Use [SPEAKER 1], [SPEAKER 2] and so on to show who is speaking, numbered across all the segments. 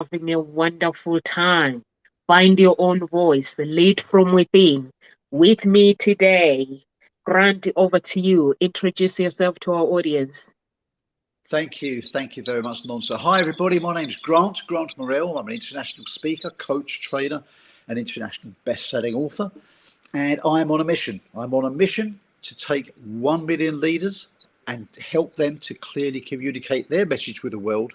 [SPEAKER 1] having a wonderful time. Find your own voice, lead from within. With me today, Grant, over to you. Introduce yourself to our audience.
[SPEAKER 2] Thank you. Thank you very much, Nonso. Hi, everybody. My name's Grant Morrell. I'm an international speaker, coach, trainer, and international best-selling author. And I'm on a mission. I'm on a mission to take 1 million leaders and help them to clearly communicate their message with the world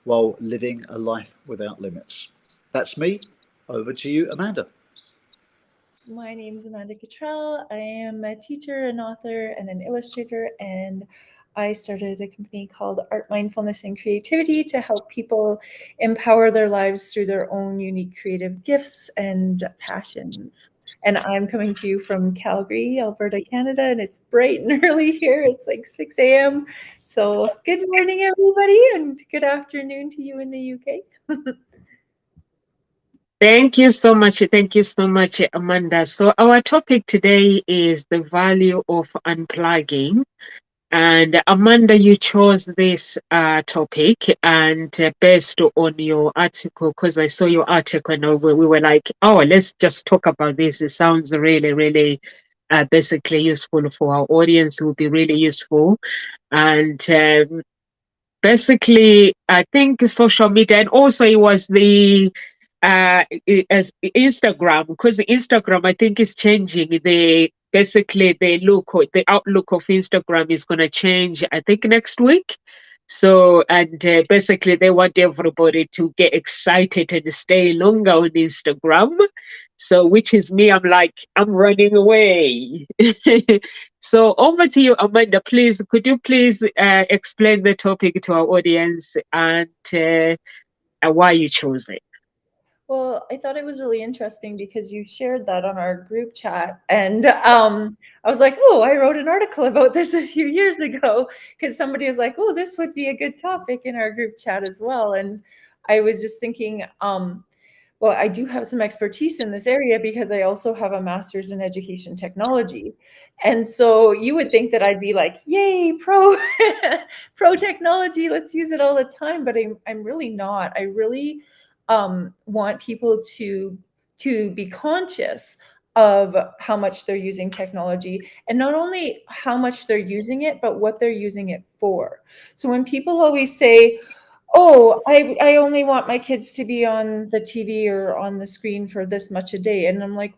[SPEAKER 2] while living a life without limits. That's me. Over to you, Amanda.
[SPEAKER 3] My name is Amanda Cottrell. I am a teacher, an author, and an illustrator, and I started a company called Art, Mindfulness, and Creativity to help people empower their lives through their own unique creative gifts and passions. And I'm coming to you from Calgary, Alberta, Canada, and it's bright and early here. It's like 6 a.m. So good morning, everybody, and good afternoon to you in the UK.
[SPEAKER 1] Thank you so much. Thank you so much, Amanda. So, our topic today is the value of unplugging. And Amanda, you chose this topic and based on your article, because I saw your article and we were like, oh, let's just talk about this. It sounds really, really basically useful for our audience. It will be really useful. And basically, I think social media, and also it was the as Instagram, because Instagram I think is changing. Basically the outlook of Instagram is going to change, I think, next week. So, and basically they want everybody to get excited and stay longer on Instagram. So, which is me, I'm like, I'm running away. So over to you, Amanda. Please, could you please explain the topic to our audience and why you chose it?
[SPEAKER 3] Well, I thought it was really interesting because you shared that on our group chat. And I was like, oh, I wrote an article about this a few years ago because somebody was like, oh, this would be a good topic in our group chat as well. And I was just thinking, well, I do have some expertise in this area because I also have a master's in education technology. And so you would think that I'd be like, yay, pro technology, let's use it all the time. But I'm really not. I really want people to be conscious of how much they're using technology, and not only how much they're using it, but what they're using it for. So when people always say, oh, I only want my kids to be on the TV or on the screen for this much a day, and I'm like,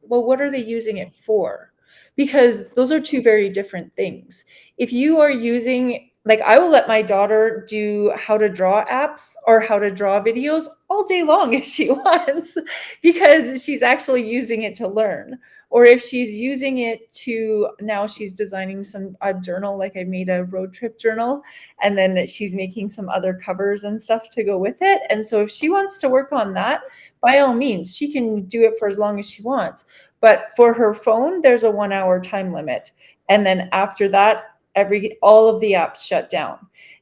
[SPEAKER 3] well, what are they using it for? Because those are two very different things. If you are using, like, I will let my daughter do how to draw apps or how to draw videos all day long if she wants, because she's actually using it to learn. Or if she's using it to, now she's designing a journal, like I made a road trip journal, and then she's making some other covers and stuff to go with it. And so if she wants to work on that, by all means, she can do it for as long as she wants. But for her phone, there's a 1 hour time limit. And then after that, all of the apps shut down.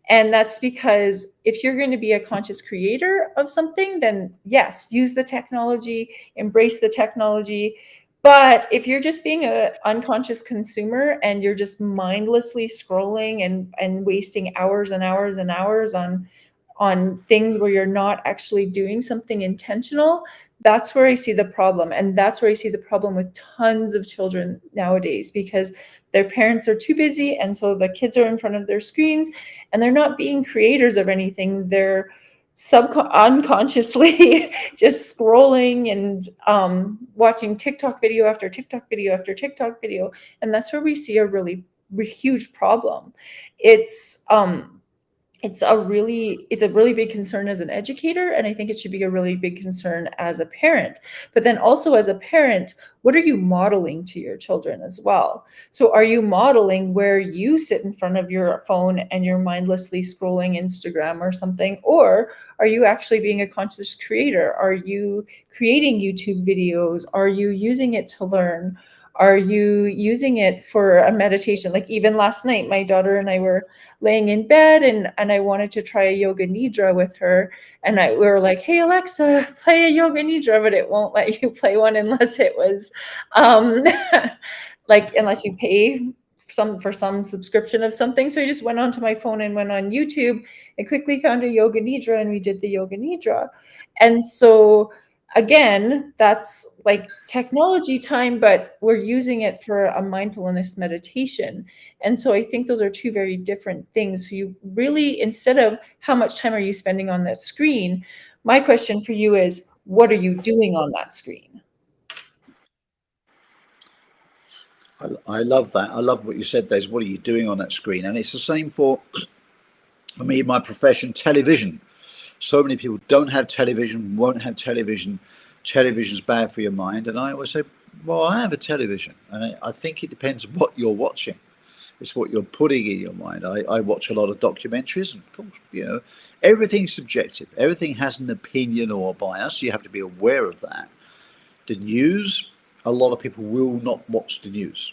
[SPEAKER 3] And that's because if you're going to be a conscious creator of something, then yes, use the technology, embrace the technology. But if you're just being an unconscious consumer and you're just mindlessly scrolling and wasting hours and hours and hours on things where you're not actually doing something intentional, that's where I see the problem. And that's where I see the problem with tons of children nowadays, because their parents are too busy, and so the kids are in front of their screens and they're not being creators of anything. They're unconsciously just scrolling and watching TikTok video after TikTok video after TikTok video. And that's where we see a really huge problem. It's a really big concern as an educator, and I think it should be a really big concern as a parent. But then also as a parent, what are you modeling to your children as well? So are you modeling where you sit in front of your phone and you're mindlessly scrolling Instagram or something? Or are you actually being a conscious creator? Are you creating YouTube videos? Are you using it to learn? Are you using it for a meditation? Like even last night, my daughter and I were laying in bed and I wanted to try a yoga nidra with her. And we were like, hey, Alexa, play a yoga nidra, but it won't let you play one unless it was like, unless you pay for some subscription of something. So I just went onto my phone and went on YouTube and quickly found a yoga nidra, and we did the yoga nidra. And so again, that's like technology time, but we're using it for a mindfulness meditation. And so I think those are two very different things. So you really, instead of how much time are you spending on that screen, my question for you is, what are you doing on that screen?
[SPEAKER 2] I love that. I love what you said, Des. What are you doing on that screen? And it's the same for me in my profession, television. So many people don't have television, won't have television. Television's bad for your mind. And I always say, well, I have a television. And I think it depends on what you're watching. It's what you're putting in your mind. I watch a lot of documentaries, and of course, everything's subjective. Everything has an opinion or a bias. You have to be aware of that. The news, a lot of people will not watch the news.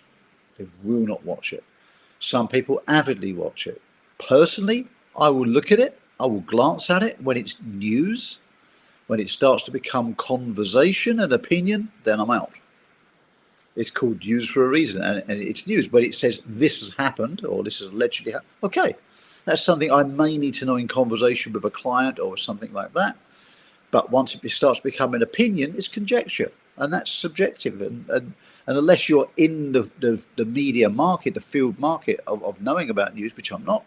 [SPEAKER 2] They will not watch it. Some people avidly watch it. Personally, I will look at it. I will glance at it when it's news. When it starts to become conversation and opinion, then I'm out. It's called news for a reason, and it's news, but it says this has happened or this has allegedly happened. Okay, that's something I may need to know in conversation with a client or something like that. But once it starts becoming opinion, it's conjecture, and that's subjective. And unless you're in the media market, the field market of knowing about news, which I'm not,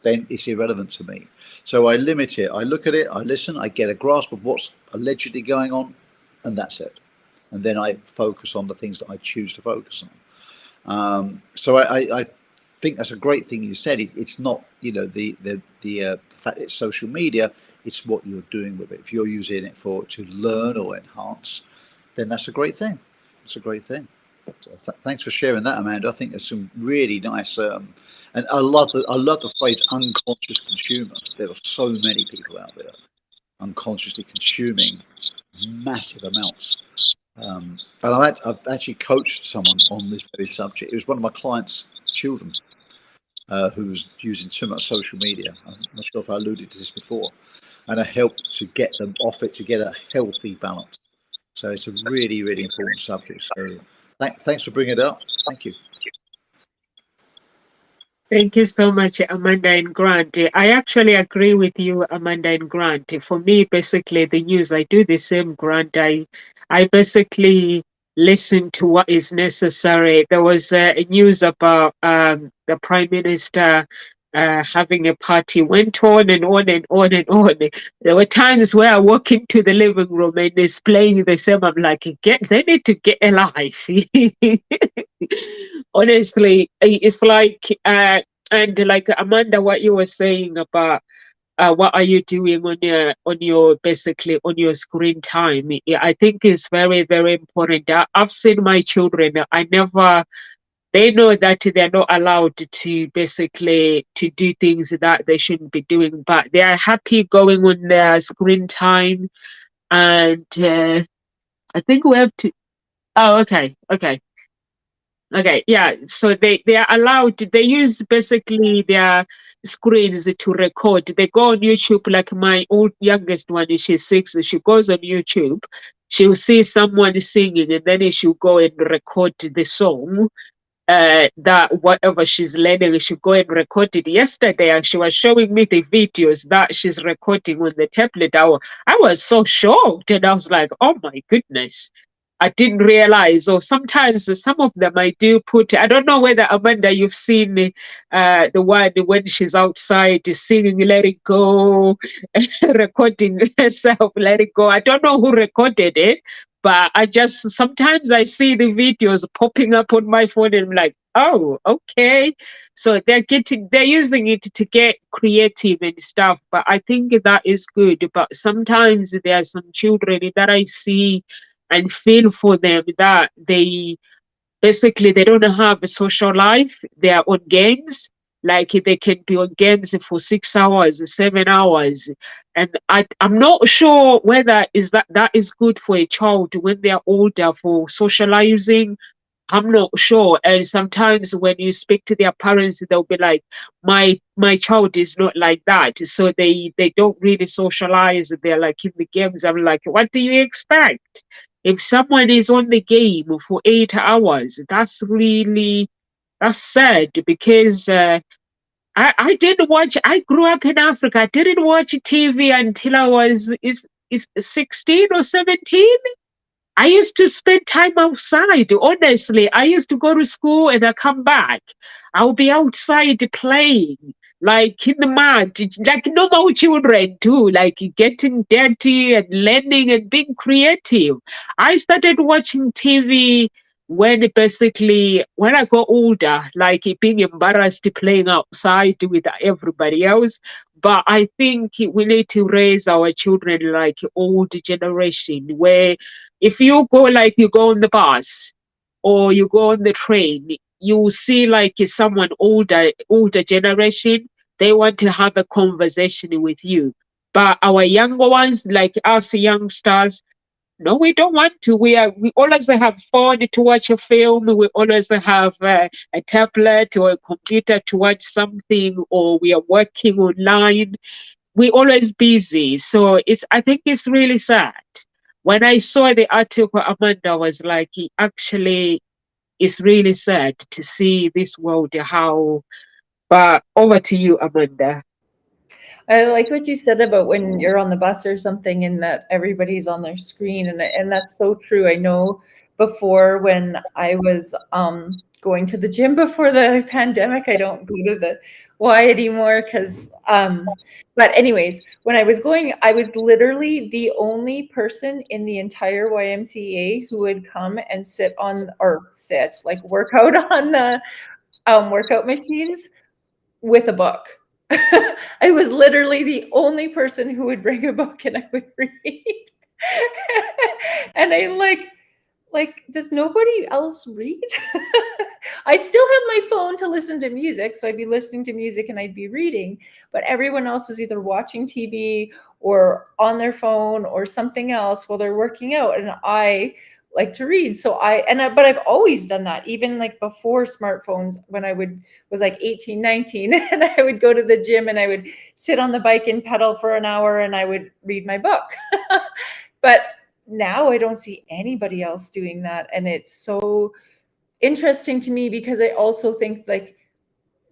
[SPEAKER 2] then it's irrelevant to me. So I limit it. I look at it, I listen, I get a grasp of what's allegedly going on, and that's it. And then I focus on the things that I choose to focus on. So I think that's a great thing you said. It's not, the fact it's social media. It's what you're doing with it. If you're using it to learn or enhance, then that's a great thing. It's a great thing. So thanks for sharing that, Amanda. I think there's some really nice, and I love the phrase unconscious consumer. There are so many people out there unconsciously consuming massive amounts. And I've actually coached someone on this very subject. It was one of my clients' children who was using too much social media. I'm not sure if I alluded to this before. And I helped to get them off it to get a healthy balance. So it's a really, really important subject. So thanks for bringing it up. Thank you.
[SPEAKER 1] Thank you so much, Amanda and Grant. I actually agree with you, Amanda and Grant. For me, basically, the news, I do the same, Grant. I basically listen to what is necessary. There was news about the Prime Minister having a party, went on and on and on and on. There were times where I walk into the living room and it's playing the same. I'm like, they need to get a life. Honestly, it's like, and like Amanda, what you were saying about what are you doing on your basically on your screen time? I think it's very, very important. I've seen my children. They know that they're not allowed to basically to do things that they shouldn't be doing, but they are happy going on their screen time. And I think we have to. Oh, okay. Yeah. So they are allowed. They use basically their screens to record. They go on YouTube. Like my youngest one, she's 6. She goes on YouTube. She'll see someone singing, and then she'll go and record the song. That whatever she's learning, she go and record it. Yesterday, and she was showing me the videos that she's recording on the tablet. I was so shocked, and I was like, "Oh my goodness." I didn't realize, or sometimes some of them I do put. I don't know whether Amanda, you've seen the one when she's outside singing "Let It Go," recording herself "Let It Go." I don't know who recorded it, but I just sometimes I see the videos popping up on my phone, and I'm like, oh, okay. So they're using it to get creative and stuff. But I think that is good. But sometimes there are some children that I see and feel for them that they basically they don't have a social life. They are on games. Like they can be on games for 6 hours, 7 hours, and I'm not sure whether that is good for a child when they are older for socializing. I'm not sure. And sometimes when you speak to their parents, they'll be like, my child is not like that. So they don't really socialize. They're like in the games. I'm like, what do you expect? If someone is on the game for 8 hours, that's really That's sad because I didn't watch. I grew up in Africa. I didn't watch TV until I was is 16 or 17. I used to spend time outside. Honestly, I used to go to school and I come back. I'll be outside playing, like in the mud, like normal children too, like getting dirty and learning and being creative. I started watching TV when I got older, like being embarrassed playing outside with everybody else. But I think we need to raise our children like old generation where if you go like you go on the bus or you go on the train, you see like someone older generation, they want to have a conversation with you. But our younger ones, like us youngsters, no, we don't want to. We always have phone to watch a film. We always have a tablet or a computer to watch something, or we are working online. We always busy. So I think it's really sad. When I saw the article, Amanda was like, actually, it's really sad to see this world how. But over to you, Amanda.
[SPEAKER 3] I like what you said about when you're on the bus or something and that everybody's on their screen, and that's so true. I know before when I was going to the gym before the pandemic, I don't go to the Y anymore because but anyways, when I was going, I was literally the only person in the entire YMCA who would come and like work out on the workout machines with a book. I was literally the only person who would bring a book and I would read. And I'm like, does nobody else read? I'd still have my phone to listen to music, so I'd be listening to music and I'd be reading, but everyone else was either watching TV or on their phone or something else while they're working out, and I like to read. But I've always done that, even like before smartphones, when was like 18, 19, and I would go to the gym and I would sit on the bike and pedal for an hour and I would read my book. But now I don't see anybody else doing that, and it's so interesting to me because I also think like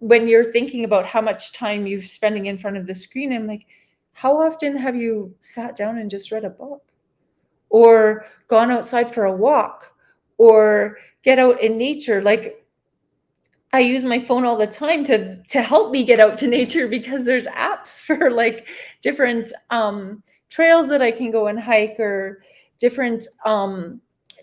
[SPEAKER 3] when you're thinking about how much time you're spending in front of the screen, I'm like, how often have you sat down and just read a book or gone outside for a walk or get out in nature? Like, I use my phone all the time to help me get out to nature because there's apps for like different trails that I can go and hike, or different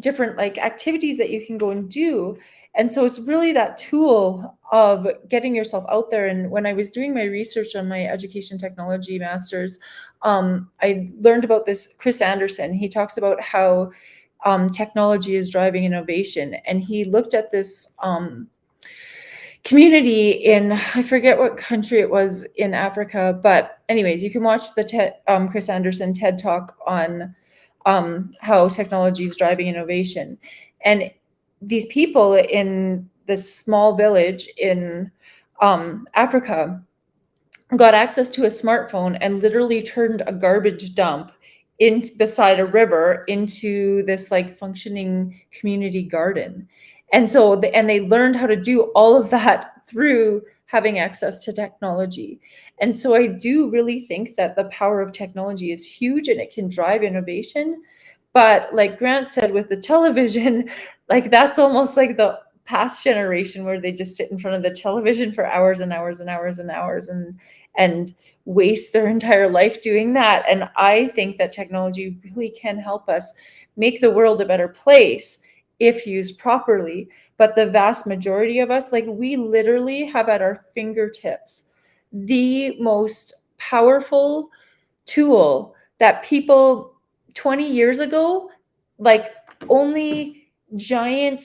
[SPEAKER 3] different like activities that you can go and do. And so it's really that tool of getting yourself out there. And when I was doing my research on my education technology masters, I learned about this Chris Anderson. He talks about how technology is driving innovation, and he looked at this community in, I forget what country it was in Africa, but anyways, you can watch the Chris Anderson TED Talk on how technology is driving innovation. And these people in this small village in Africa got access to a smartphone and literally turned a garbage dump in beside a river into this like functioning community garden. And so they learned how to do all of that through having access to technology. And so I do really think that the power of technology is huge and it can drive innovation. But like Grant said with the television, like that's almost like the past generation where they just sit in front of the television for hours and hours and hours and hours and waste their entire life doing that. And I think that technology really can help us make the world a better place if used properly. But the vast majority of us, like we literally have at our fingertips the most powerful tool that people 20 years ago, like only giant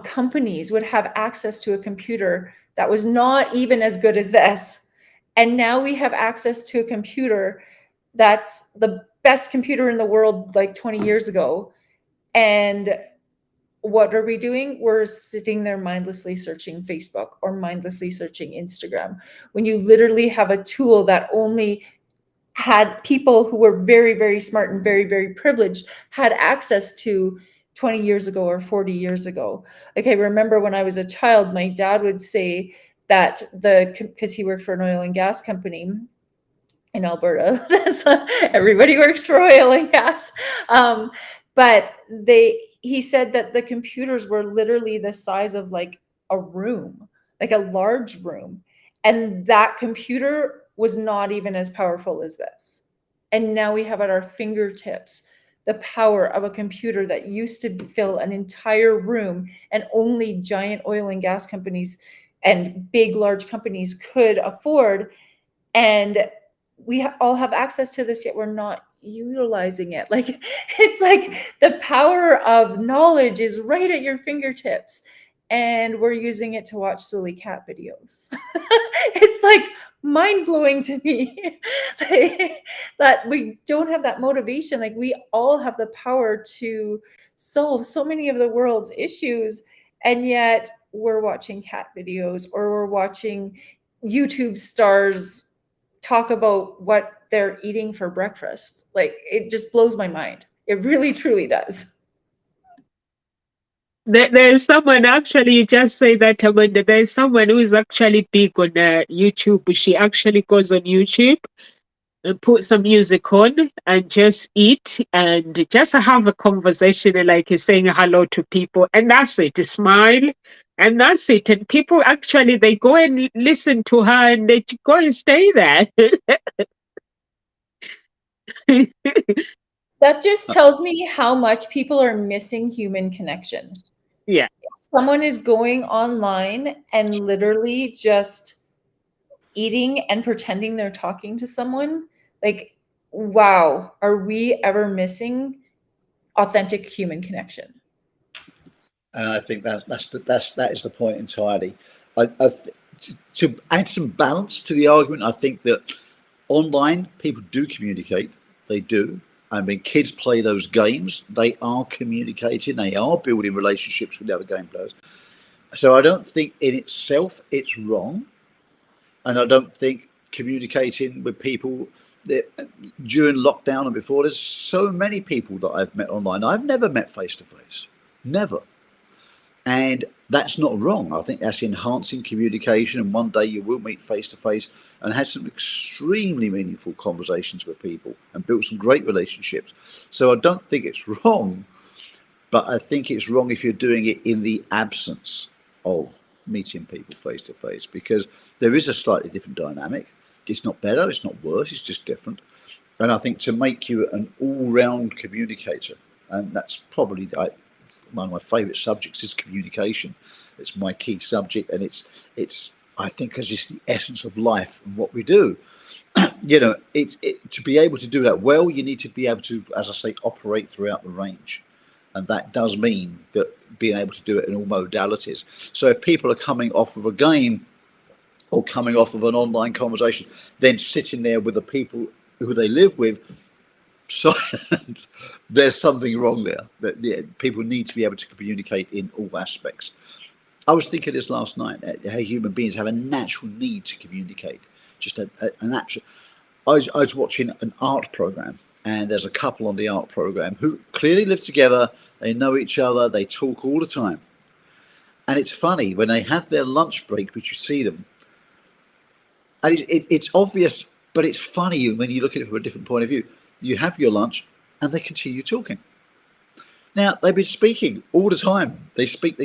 [SPEAKER 3] companies would have access to a computer that was not even as good as this. And now we have access to a computer that's the best computer in the world like 20 years ago. And what are we doing? We're sitting there mindlessly searching Facebook or mindlessly searching Instagram, when you literally have a tool that only had people who were very, very smart and very, very privileged had access to 20 years ago or 40 years ago. Like I remember when I was a child, my dad would say that because he worked for an oil and gas company in Alberta. Everybody works for oil and gas. But he said that the computers were literally the size of like a room, like a large room. And that computer was not even as powerful as this. And now we have at our fingertips the power of a computer that used to fill an entire room, and only giant oil and gas companies and big, large companies could afford. And we all have access to this, yet we're not utilizing it. Like, it's like the power of knowledge is right at your fingertips, and we're using it to watch silly cat videos. It's like mind-blowing to me that we don't have that motivation. Like, we all have the power to solve so many of the world's issues, and yet we're watching cat videos, or we're watching YouTube stars talk about what they're eating for breakfast. Like, it just blows my mind. It really, truly does.
[SPEAKER 1] There's someone actually, you just say that, Amanda. There's someone who is actually big on YouTube. She actually goes on YouTube and put some music on and just eat and just have a conversation, like saying hello to people. And that's it, smile. And that's it. And people actually, they go and listen to her and they go and stay there.
[SPEAKER 3] That just tells me how much people are missing human connection.
[SPEAKER 1] Yeah.
[SPEAKER 3] If someone is going online and literally just eating and pretending they're talking to someone, like, wow, are we ever missing authentic human connection?
[SPEAKER 2] And I think that is the point entirely. To add some balance to the argument, I think that online people do communicate. They do. I mean, kids play those games. They are communicating. They are building relationships with other game players. So I don't think in itself it's wrong, and I don't think communicating with people during lockdown and before. There's so many people that I've met online. I've never met face to face. Never. And that's not wrong. I think that's enhancing communication. And one day you will meet face to face and have some extremely meaningful conversations with people and build some great relationships. So I don't think it's wrong, but I think it's wrong if you're doing it in the absence of meeting people face to face, because there is a slightly different dynamic. It's not better, it's not worse, it's just different. And I think to make you an all-round communicator, and that's probably one of my favourite subjects is communication. It's my key subject, and it's I think because it's the essence of life and what we do. You know, to be able to do that well, you need to be able to, as I say, operate throughout the range, and that does mean that being able to do it in all modalities. So if people are coming off of a game or coming off of an online conversation, then sitting there with the people who they live with, silent, there's something wrong there. That people need to be able to communicate in all aspects. I was thinking this last night, how human beings have a natural need to communicate. Just an absolute. I was watching an art program, and there's a couple on the art program who clearly live together. They know each other. They talk all the time, and it's funny when they have their lunch break, which you see them, and it's obvious, but it's funny when you look at it from a different point of view. You have your lunch, and they continue talking. Now they've been speaking all the time. They speak.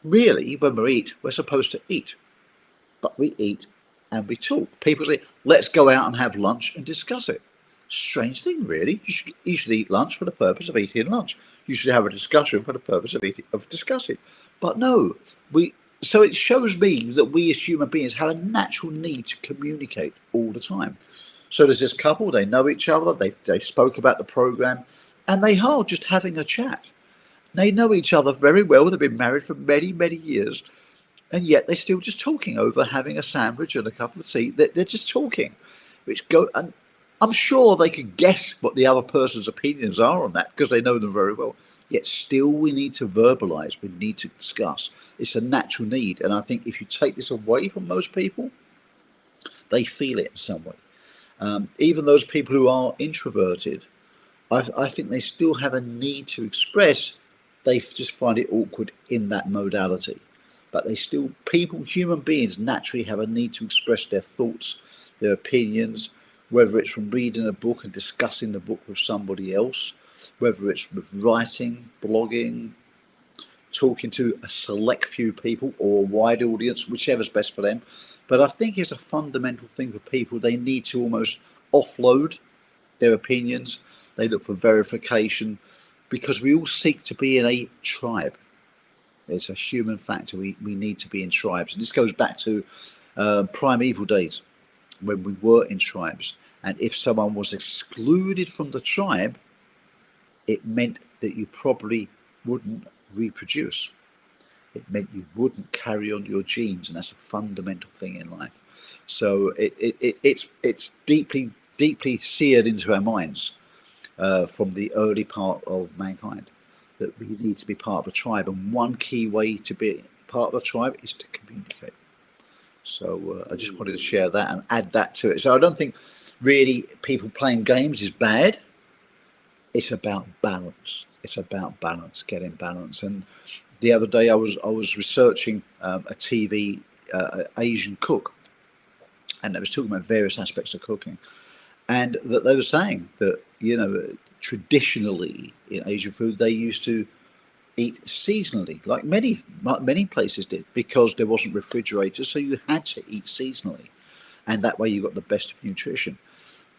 [SPEAKER 2] Really, when we eat, we're supposed to eat, but we eat and we talk. People say, let's go out and have lunch and discuss it. Strange thing, really. You should eat lunch for the purpose of eating lunch. You should have a discussion for the purpose of discussing. But no, so it shows me that we as human beings have a natural need to communicate all the time. So there's this couple, they know each other, they spoke about the program, and they are just having a chat. They know each other very well. They've been married for many, many years, and yet they're still just talking over having a sandwich and a couple of tea. They're just talking, and I'm sure they could guess what the other person's opinions are on that because they know them very well. Yet still we need to verbalise, we need to discuss. It's a natural need, and I think if you take this away from most people, they feel it in some way. Even those people who are introverted, I think they still have a need to express. They just find it awkward in that modality. But they still, people, human beings naturally have a need to express their thoughts, their opinions, whether it's from reading a book and discussing the book with somebody else, whether it's with writing, blogging, talking to a select few people or a wide audience, whichever's best for them. But I think it's a fundamental thing for people. They need to almost offload their opinions. They look for verification because we all seek to be in a tribe. It's a human factor. We need to be in tribes. And this goes back to primeval days when we were in tribes. And if someone was excluded from the tribe, it meant that you probably wouldn't reproduce. It meant you wouldn't carry on your genes, and that's a fundamental thing in life. So it's deeply seared into our minds from the early part of mankind that we need to be part of a tribe, and one key way to be part of a tribe is to communicate. So I just wanted to share that and add that to it. So I don't think really people playing games is bad. It's about balance. It's about balance, getting balance. And the other day I was researching a TV Asian cook, and they was talking about various aspects of cooking, and that they were saying that, you know, traditionally in Asian food they used to eat seasonally, like many places did, because there wasn't refrigerators, so you had to eat seasonally, and that way you got the best of nutrition.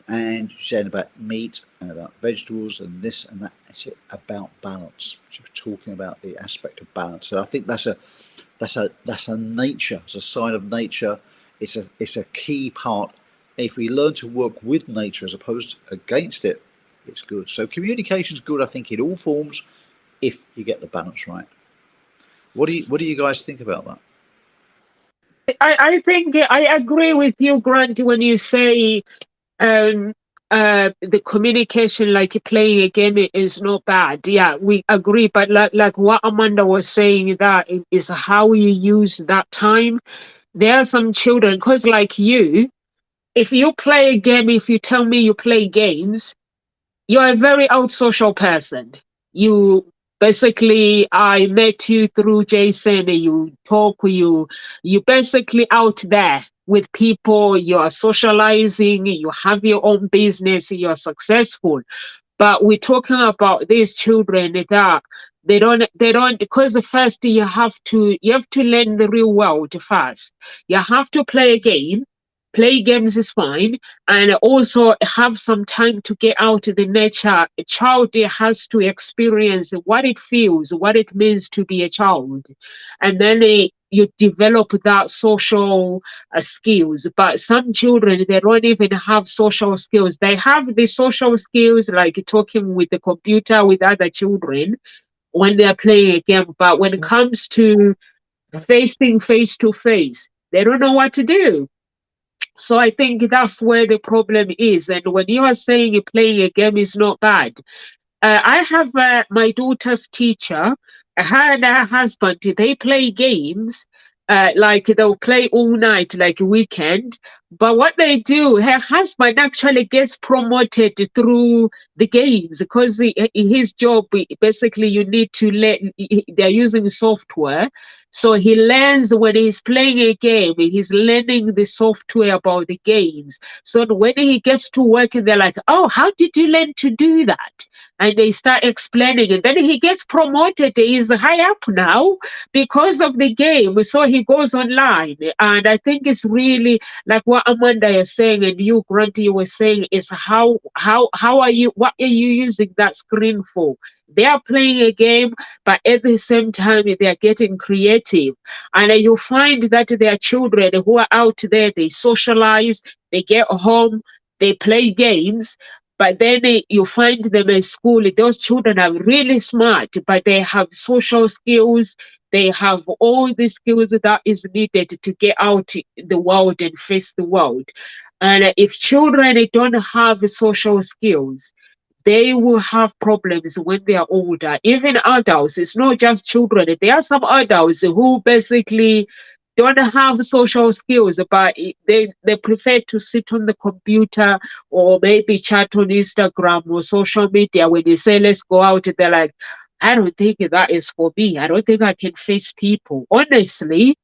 [SPEAKER 2] And she said about meat and about vegetables and this and that. It's about balance. She was talking about the aspect of balance. So I think that's a nature. It's a sign of nature. It's a key part. If we learn to work with nature as opposed to against it, it's good. So communication is good, I think, in all forms, if you get the balance right. What do you guys think about that?
[SPEAKER 1] I think I agree with you, Grant, when you say um the communication, like playing a game, is not bad. Yeah, we agree, but like what Amanda was saying, that is how you use that time. There are some children, because like you, if you play a game, if you tell me you play games, you're a very out social person. You basically, I met you through Jason. You talk, you basically out there with people. You are socializing. You have your own business. You're successful. But we're talking about these children that they don't, because first you have to learn the real world first. You have to play a game. Play games is fine, and also have some time to get out in the nature. A child has to experience what it feels, what it means to be a child, and then you develop that social skills. But some children, they don't even have social skills. They have the social skills like talking with the computer with other children when they're playing a game, but when it comes to facing face to face, they don't know what to do. So I think that's where the problem is. And when you are saying playing a game is not bad, I have my daughter's teacher, her and her husband, they play games. Like they'll play all night, like weekend. But what they do, her husband actually gets promoted through the games, because his job, basically, you need to learn. They're using software, so he learns when he's playing a game. He's learning the software about the games. So when he gets to work, they're like, "Oh, how did you learn to do that?" And they start explaining, and then he gets promoted. He's high up now because of the game. So he goes online, and I think it's really like what Amanda is saying, and you, Grant, you were saying, is how are you, what are you using that screen for? They are playing a game, but at the same time they are getting creative, and you find that there are children who are out there, they socialize, they get home, they play games, but then you find them in school. Those children are really smart, but they have social skills. They have all the skills that is needed to get out in the world and face the world. And if children don't have social skills, they will have problems when they are older. Even adults, it's not just children. There are some adults who basically don't have social skills, but they prefer to sit on the computer or maybe chat on Instagram or social media. When you say let's go out, they're like, I don't think that is for me. I don't think I can face people. Honestly,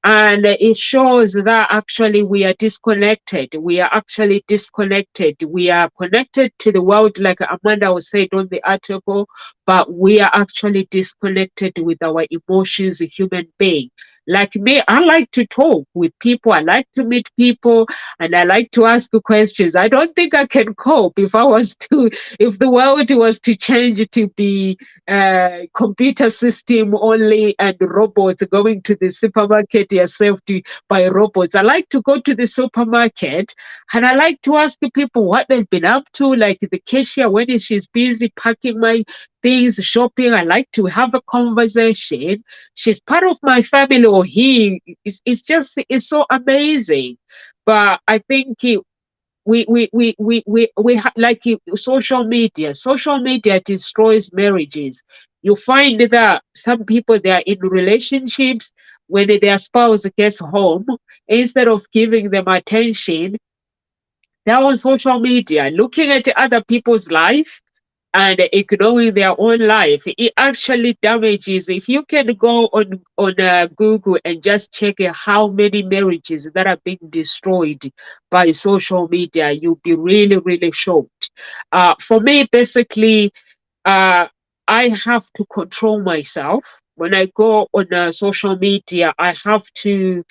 [SPEAKER 1] and it shows that actually we are disconnected. We are actually disconnected. We are connected to the world, like Amanda was said on the article, but we are actually disconnected with our emotions, human being. Like me, I like to talk with people. I like to meet people, and I like to ask questions. I don't think I can cope if the world was to change to be computer system only and robots going to the supermarket yourself to buy robots. I like to go to the supermarket and I like to ask the people what they've been up to, like the cashier when she's busy packing my things, shopping. I like to have a conversation. She's part of my family or he. It's so amazing. But I think like social media. Social media destroys marriages. You find that some people they are in relationships when their spouse gets home, instead of giving them attention, they're on social media looking at other people's life and ignoring their own life. It actually damages. If you can go on Google and just check how many marriages that are being destroyed by social media, you'll be really, really shocked. For me, basically, uh, I have to control myself when I go on social media. I have to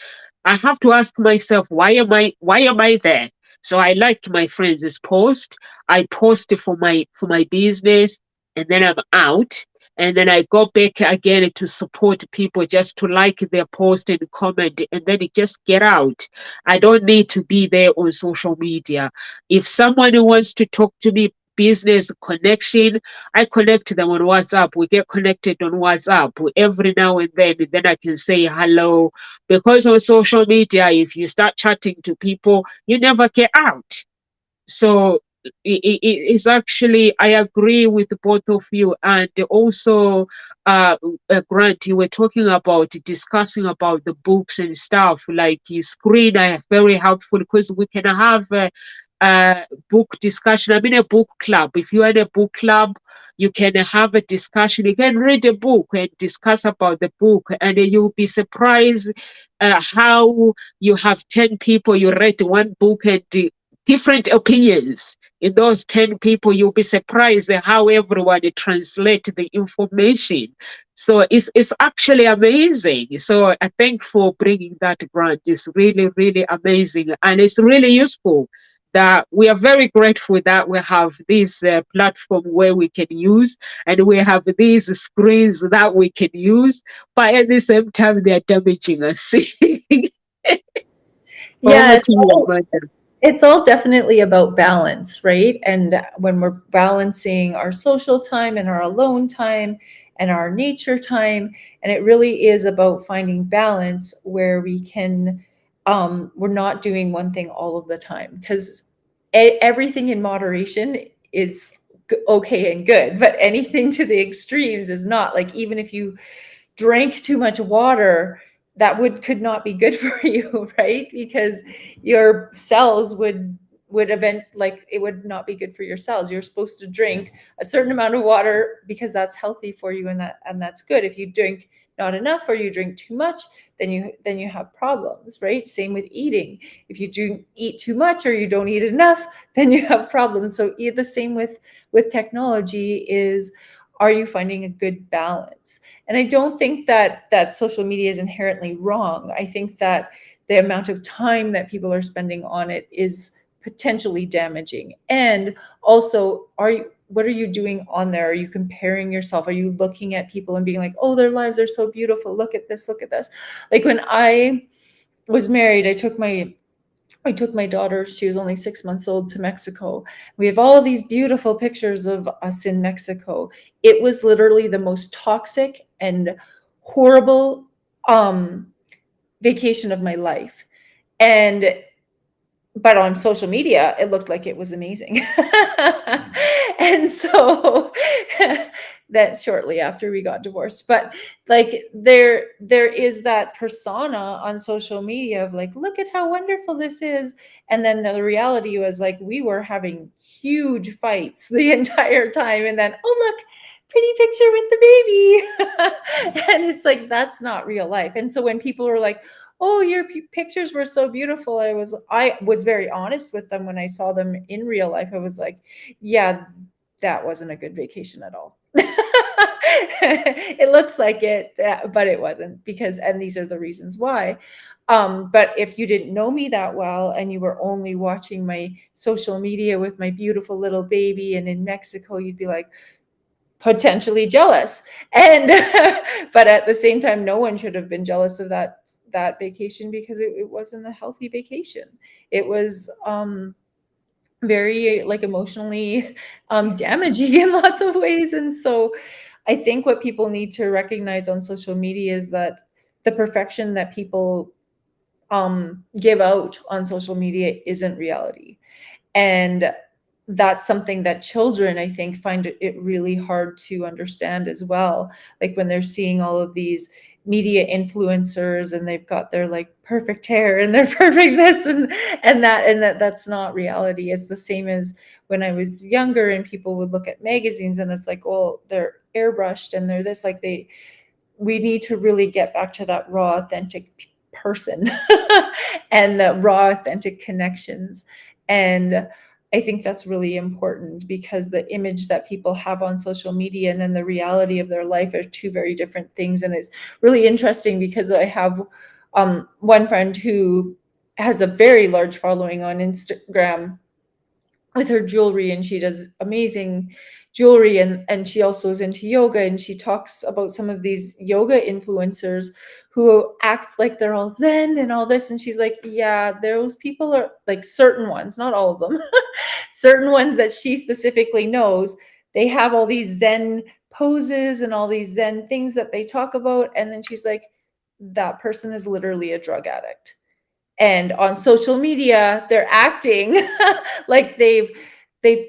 [SPEAKER 1] ask myself, why am I there? So I like my friends' post. I post for my business, and then I'm out. And then I go back again to support people, just to like their post and comment, and then it just get out. I don't need to be there on social media. If someone wants to talk to me, business connection, I connect them on WhatsApp. We get connected on WhatsApp every now and then I can say hello, because on social media, if you start chatting to people, you never get out. So it's actually, I agree with both of you. And also, Grant, you were talking about discussing about the books and stuff, like screen are very helpful because we can have a book discussion. I'm in a book club. If you're in a book club, you can have a discussion. You can read a book and discuss about the book, and you'll be surprised how you have 10 people, you read one book and different opinions. In those 10 people, you'll be surprised at how everyone translate the information. So it's actually amazing. So I thank for bringing that, Grant. It's really, really amazing. And it's really useful that we are very grateful that we have this platform where we can use, and we have these screens that we can use, but at the same time, they're damaging us.
[SPEAKER 3] Yeah,
[SPEAKER 1] Over to you, Amanda.
[SPEAKER 3] it's all definitely about balance, right? And when we're balancing our social time and our alone time and our nature time, and it really is about finding balance where we can, we're not doing one thing all of the time, because everything in moderation is okay and good, but anything to the extremes is not. Like, even if you drank too much water, that could not be good for you, right? Because your cells would event like it would not be good for your cells. You're supposed to drink a certain amount of water because that's healthy for you, and that's good. If you drink not enough or you drink too much, then you have problems, right? Same with eating. If you do eat too much or you don't eat enough, then you have problems. So the same with technology is, are you finding a good balance? And I don't think that social media is inherently wrong. I think that the amount of time that people are spending on it is potentially damaging. And also, what are you doing on there? Are you comparing yourself? Are you looking at people and being like, oh, their lives are so beautiful, look at this, look at this? Like, when I was married, I took my daughter, she was only 6 months old, to Mexico. We have all these beautiful pictures of us in Mexico. It was literally the most toxic and horrible vacation of my life. And but on social media, it looked like it was amazing. And so that shortly after we got divorced, but like there is that persona on social media of like, look at how wonderful this is. And then the reality was like, we were having huge fights the entire time. And then, oh, look, pretty picture with the baby. And it's like, that's not real life. And so when people were like, oh, your pictures were so beautiful, I was very honest with them when I saw them in real life. I was like, yeah, that wasn't a good vacation at all. It looks like it, but it wasn't, because, and these are the reasons why. But if you didn't know me that well and you were only watching my social media with my beautiful little baby and in Mexico, you'd be like, potentially jealous. And but at the same time, no one should have been jealous of that vacation, because it wasn't a healthy vacation. It was very like emotionally damaging in lots of ways. And so I think what people need to recognize on social media is that the perfection that people give out on social media isn't reality. And that's something that children, I think, find it really hard to understand as well. Like when they're seeing all of these media influencers and they've got their like perfect hair and their perfect this and that's not reality. It's the same as when I was younger and people would look at magazines and it's like, well, they're airbrushed and they're this, like we need to really get back to that raw, authentic person and the raw, authentic connections. And I think that's really important, because the image that people have on social media and then the reality of their life are two very different things. And it's really interesting because I have one friend who has a very large following on Instagram with her jewelry, and she does amazing jewelry, and she also is into yoga, and she talks about some of these yoga influencers who act like they're all zen and all this, and she's like, yeah, those people are like, certain ones, not all of them, certain ones that she specifically knows, they have all these zen poses and all these zen things that they talk about, and then she's like, that person is literally a drug addict. And on social media, they're acting like they've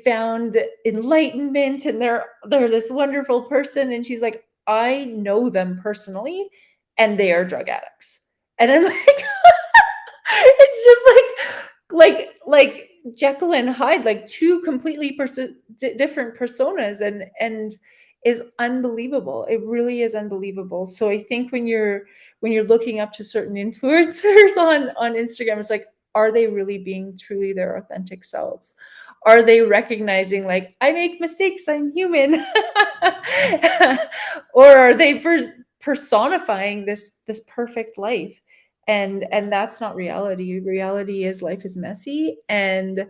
[SPEAKER 3] found enlightenment and they're this wonderful person. And she's like, I know them personally and they are drug addicts. And I'm like, it's just like Jekyll and Hyde, like two completely different personas, and is unbelievable. It really is unbelievable. So I think when you're looking up to certain influencers on Instagram, it's like, are they really being truly their authentic selves? Are they recognizing like, I make mistakes, I'm human? Or are they personifying this perfect life? And that's not reality. Reality is life is messy, and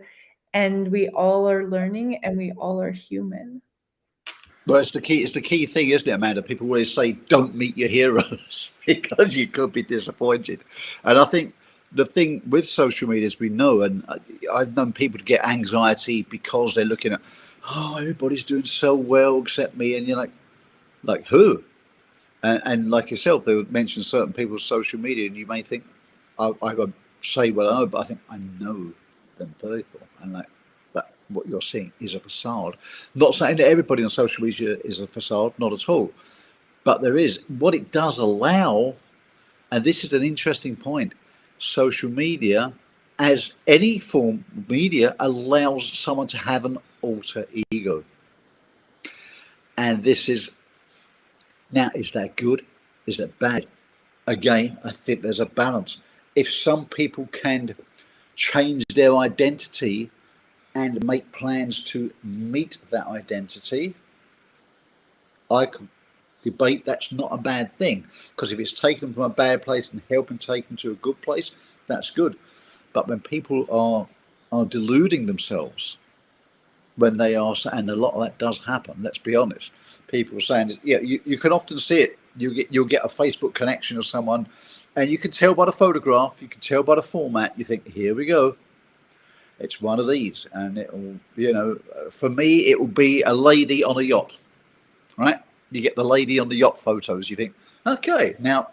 [SPEAKER 3] we all are learning and we all are human.
[SPEAKER 2] Well, it's the key. It's the key thing, isn't it, Amanda? People always say, "Don't meet your heroes," because you could be disappointed. And I think the thing with social media, as we know, and I've known people to get anxiety because they're looking at, "Oh, everybody's doing so well except me," and you're like who? And like yourself, they would mention certain people's social media, and you may think, I would say, well, I know, but I think I know them people, and like that, what you're seeing is a facade. Not saying that everybody on social media is a facade, not at all, but there is what it does allow, and this is an interesting point. Social media, as any form of media, allows someone to have an alter ego, and this is now, is that good? Is that bad? Again, I think there's a balance. If some people can change their identity and make plans to meet that identity, I could debate that's not a bad thing. Because if it's taken them from a bad place and helping take them to a good place, that's good. But when people are deluding themselves, when they are, and a lot of that does happen, let's be honest. People saying, yeah, you can often see it. You'll get a Facebook connection of someone, and you can tell by the photograph, you can tell by the format. You think, here we go, it's one of these, and it'll, for me, it will be a lady on a yacht, right? You get the lady on the yacht photos. You think, okay, now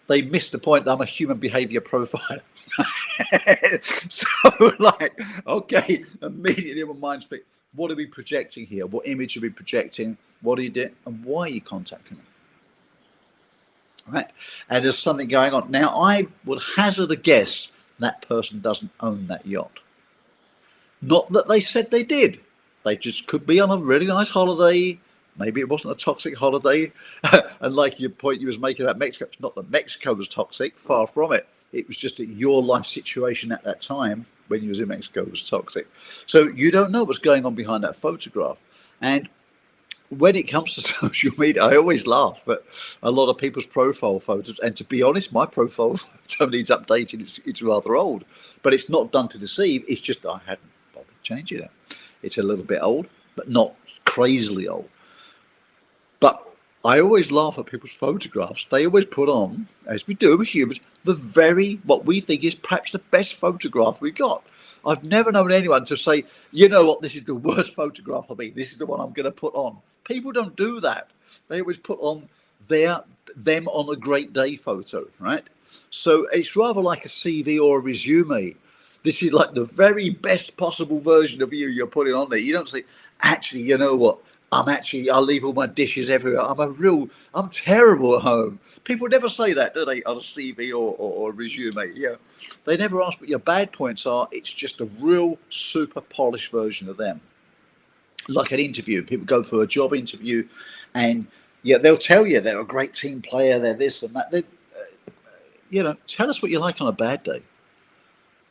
[SPEAKER 2] they missed the point that I'm a human behavior profiler. So, like, okay, immediately my mind's thinking, what are we projecting here? What image are we projecting? What are you doing? And why are you contacting them? Right? And there's something going on. Now, I would hazard a guess that person doesn't own that yacht. Not that they said they did. They just could be on a really nice holiday. Maybe it wasn't a toxic holiday. And like your point you was making about Mexico, it's not that Mexico was toxic, far from it. It was just that your life situation at that time when you was in Mexico was toxic. So you don't know what's going on behind that photograph. And when it comes to social media, I always laugh at a lot of people's profile photos. And to be honest, my profile photo needs updating. It's rather old, but it's not done to deceive. It's just I hadn't bothered changing it. It's a little bit old, but not crazily old. But I always laugh at people's photographs. They always put on, as we do with humans, what we think is perhaps the best photograph we got. I've never known anyone to say, you know what, this is the worst photograph of me. This is the one I'm going to put on. People don't do that. They always put on them on a great day photo, right? So it's rather like a CV or a resume. This is like the very best possible version of you you're putting on there. You don't say, actually, you know what? I leave all my dishes everywhere. I'm terrible at home. People never say that, do they, on a CV or a resume? Yeah. They never ask what your bad points are. It's just a real super polished version of them. Like an interview. People go for a job interview and yeah, they'll tell you they're a great team player, they're this and that. Tell us what you're like on a bad day.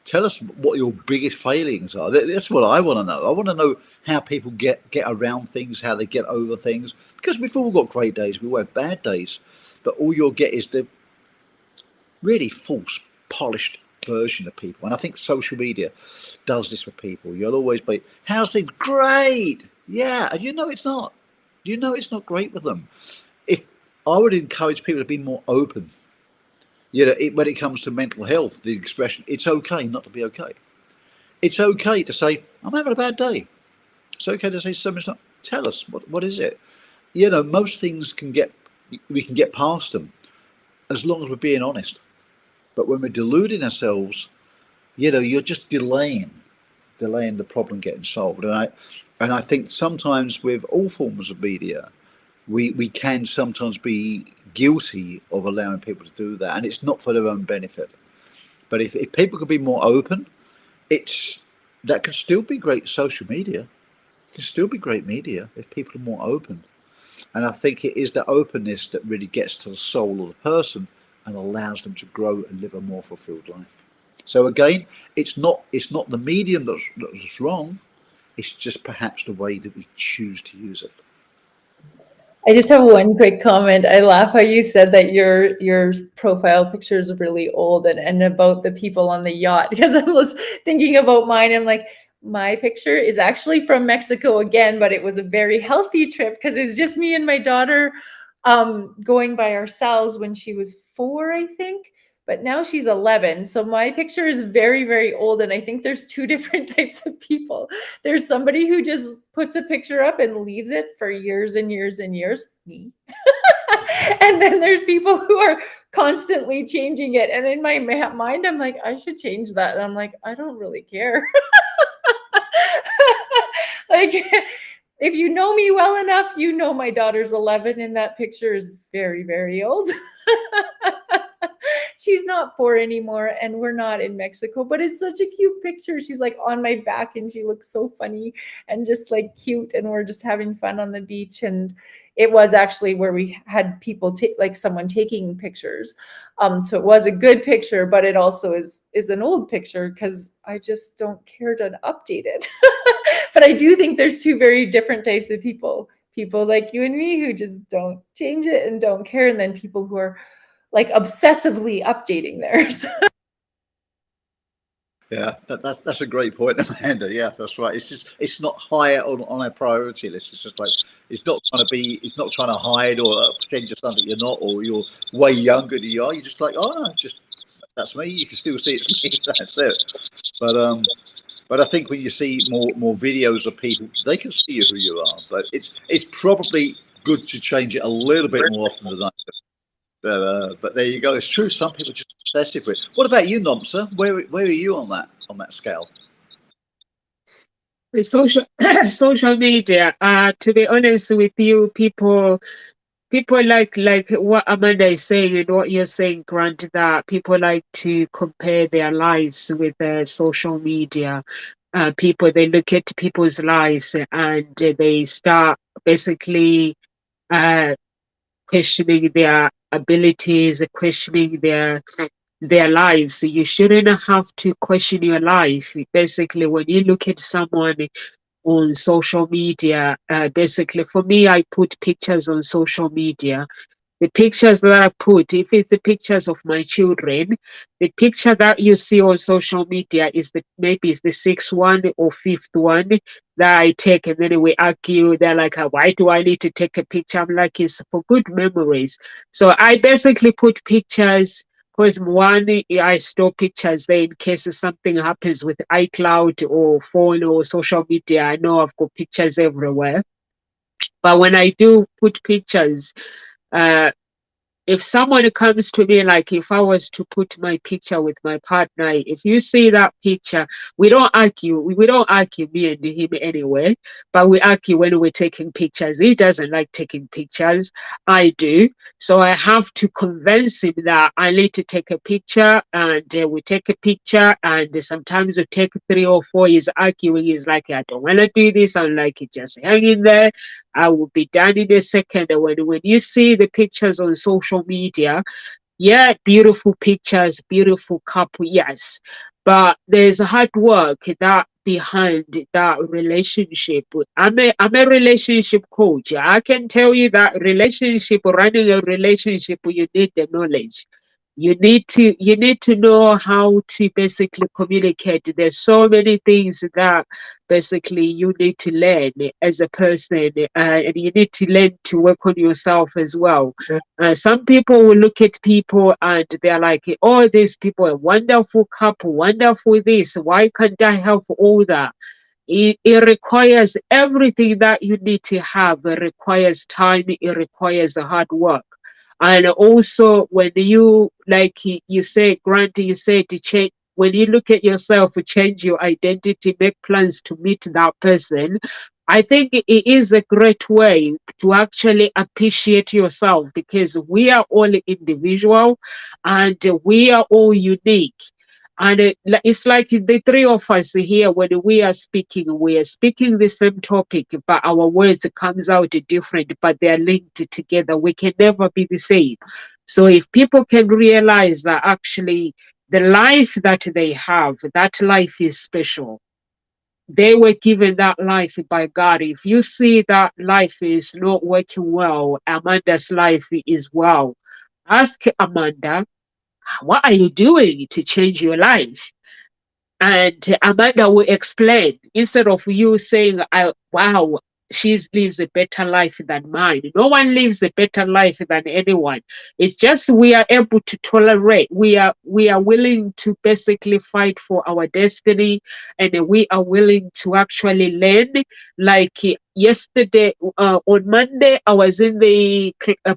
[SPEAKER 2] Tell us what your biggest failings are. That's what I want to know. I want to know how people get around things, how they get over things. Because we've all got great days, we all have bad days. But all you'll get is the really false, polished version of people. And I think social media does this for people. You'll always be, how's things? Great! Yeah, and you know it's not. You know it's not great with them. If I would encourage people to be more open. When it comes to mental health, the expression, it's okay not to be okay. It's okay to say, I'm having a bad day. It's okay to say something's not. Tell us, what is it? Most things we can get past them as long as we're being honest. But when we're deluding ourselves, you're just delaying the problem getting solved. And I think sometimes with all forms of media, we can sometimes be guilty of allowing people to do that, and it's not for their own benefit. But if people could be more open, that can still be great social media. It can still be great media if people are more open. And I think it is the openness that really gets to the soul of the person and allows them to grow and live a more fulfilled life. So again, it's not the medium that's wrong. It's just perhaps the way that we choose to use it.
[SPEAKER 3] I just have one quick comment. I laugh how you said that your profile picture is really old and about the people on the yacht, because I was thinking about mine. I'm like, my picture is actually from Mexico again, but it was a very healthy trip because it's just me and my daughter going by ourselves when she was 4, I think. But now she's 11. So my picture is very, very old. And I think there's two different types of people. There's somebody who just puts a picture up and leaves it for years and years and years, me. And then there's people who are constantly changing it. And in my mind, I'm like, I should change that. And I'm like, I don't really care. Like, if you know me well enough, you know my daughter's 11 and that picture is very, very old. She's not 4 anymore and we're not in Mexico, but it's such a cute picture. She's like on my back and she looks so funny and just like cute, and we're just having fun on the beach. And it was actually where we had people like someone taking pictures. So it was a good picture, but it also is an old picture because I just don't care to update it. But I do think there's two very different types of people like you and me who just don't change it and don't care, and then people who are like obsessively updating theirs.
[SPEAKER 2] Yeah, that's a great point, Amanda. Yeah, that's right. It's not higher on our priority list. It's just like it's not trying to hide or pretend you're something you're not, or you're way younger than you are. You're just like, oh no, that's me. You can still see it's me. That's it. But I think when you see more videos of people, they can see who you are. But it's probably good to change it a little bit more often than that. But there you go. It's true. Some people just obsessive with it. What about you, Nomsa? Where are you on that scale?
[SPEAKER 1] The social social media. To be honest with you, people like what Amanda is saying and what you're saying, Grant, that people like to compare their lives with their social media. People, they look at people's lives and they start basically uh, questioning their abilities, questioning their lives. You shouldn't have to question your life. Basically, when you look at someone on social media, basically for me, I put pictures on social media. The pictures that I put, if it's the pictures of my children, the picture that you see on social media is maybe it's the sixth one or fifth one that I take, and then we argue. They're like, why do I need to take a picture? I'm like, it's for good memories. So I basically put pictures because one, I store pictures there in case something happens with iCloud or phone or social media. I know I've got pictures everywhere. But when I do put pictures, uh, if someone comes to me, like if I was to put my picture with my partner, if you see that picture, we don't argue. We don't argue, me and him anyway, but we argue when we're taking pictures. He doesn't like taking pictures. I do. So I have to convince him that I need to take a picture, and we take a picture, and sometimes we take 3 or 4. He's arguing. He's like, I don't want to do this. I'm like, just hang in there. I will be done in a second. And when you see the pictures on social media, yeah, beautiful pictures, beautiful couple, yes. But there's hard work that behind that relationship. I'm a relationship coach. I can tell you that running a relationship, you need the knowledge. You need to know how to basically communicate. There's so many things that basically you need to learn as a person, and you need to learn to work on yourself as well. Some people will look at people and they're like, oh, these people are wonderful couple, wonderful this. Why can't I have all that? It requires everything that you need to have. It requires time. It requires hard work. And also, when you say, Grant, you say to change. When you look at yourself, change your identity, make plans to meet that person. I think it is a great way to actually appreciate yourself, because we are all individual and we are all unique. And it's like the three of us here, when we are speaking the same topic, but our words comes out different, but they are linked together. We can never be the same. So if people can realize that actually the life that they have, that life is special. They were given that life by God. If you see that life is not working well, Amanda's life is well. Ask Amanda, what are you doing to change your life? And Amanda will explain, instead of you saying, wow, she lives a better life than mine. No one lives a better life than anyone. It's just we are able to tolerate. We are willing to basically fight for our destiny, and we are willing to actually learn. Like yesterday, on Monday, I was in the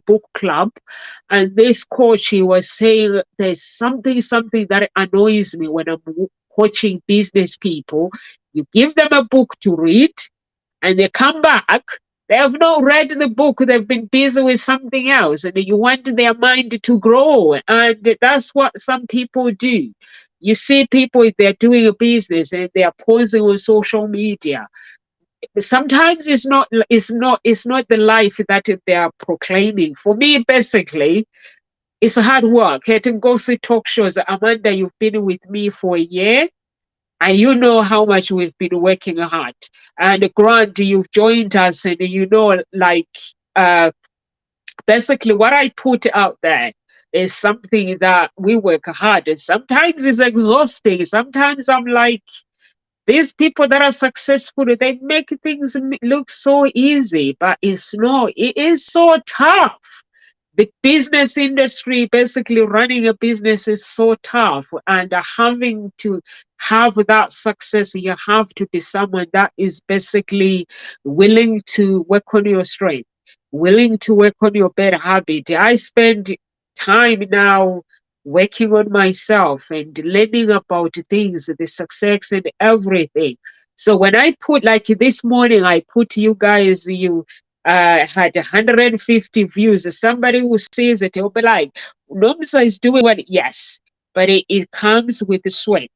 [SPEAKER 1] book club, and this coach, he was saying there's something that annoys me when I'm coaching business people. You give them a book to read, and they come back. They have not read the book. They've been busy with something else, and you want their mind to grow. And that's what some people do. You see people, they're doing a business and they are posing on social media. Sometimes it's not the life that they are proclaiming. For me, basically, it's hard work. I can go see talk shows. Amanda, you've been with me for a year, and you know how much we've been working hard. And Grant, you've joined us, and uh, basically what I put out there is something that we work hard. And sometimes it's exhausting. Sometimes I'm like, these people that are successful, they make things look so easy, but it's not. It is so tough. The business industry, basically running a business, is so tough, and having to have that success, you have to be someone that is basically willing to work on your strength, willing to work on your bad habit. I spend time now working on myself and learning about things, the success and everything. So when I put, like this morning, I put you guys, you had 150 views. Somebody who sees it, he'll be like, Nomsa is doing what? Yes, but it comes with the sweat,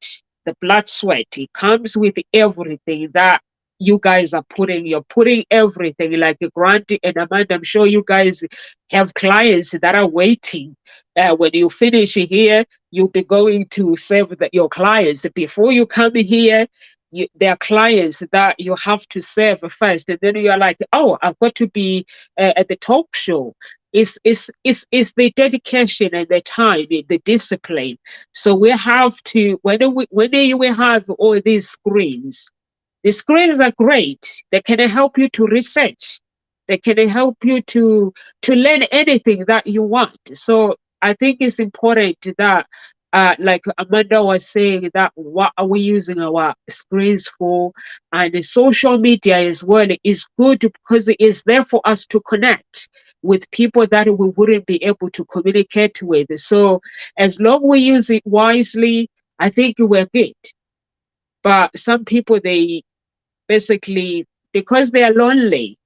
[SPEAKER 1] the blood sweat. It comes with everything that you guys are putting. You're putting everything, like Grant and Amanda. I'm sure you guys have clients that are waiting. When you finish here, you'll be going to serve your clients. Before you come here, there are clients that you have to serve first, and then you're like, oh, I've got to be at the talk show. It's the dedication and the time, the discipline. So we have to, when we have all these screens, the screens are great. They can help you to research. They can help you to learn anything that you want. So I think it's important that, like Amanda was saying, that what are we using our screens for, and the social media as well is good because it is there for us to connect with people that we wouldn't be able to communicate with. So as long we use it wisely, I think we're good. But some people, they basically, because they are lonely,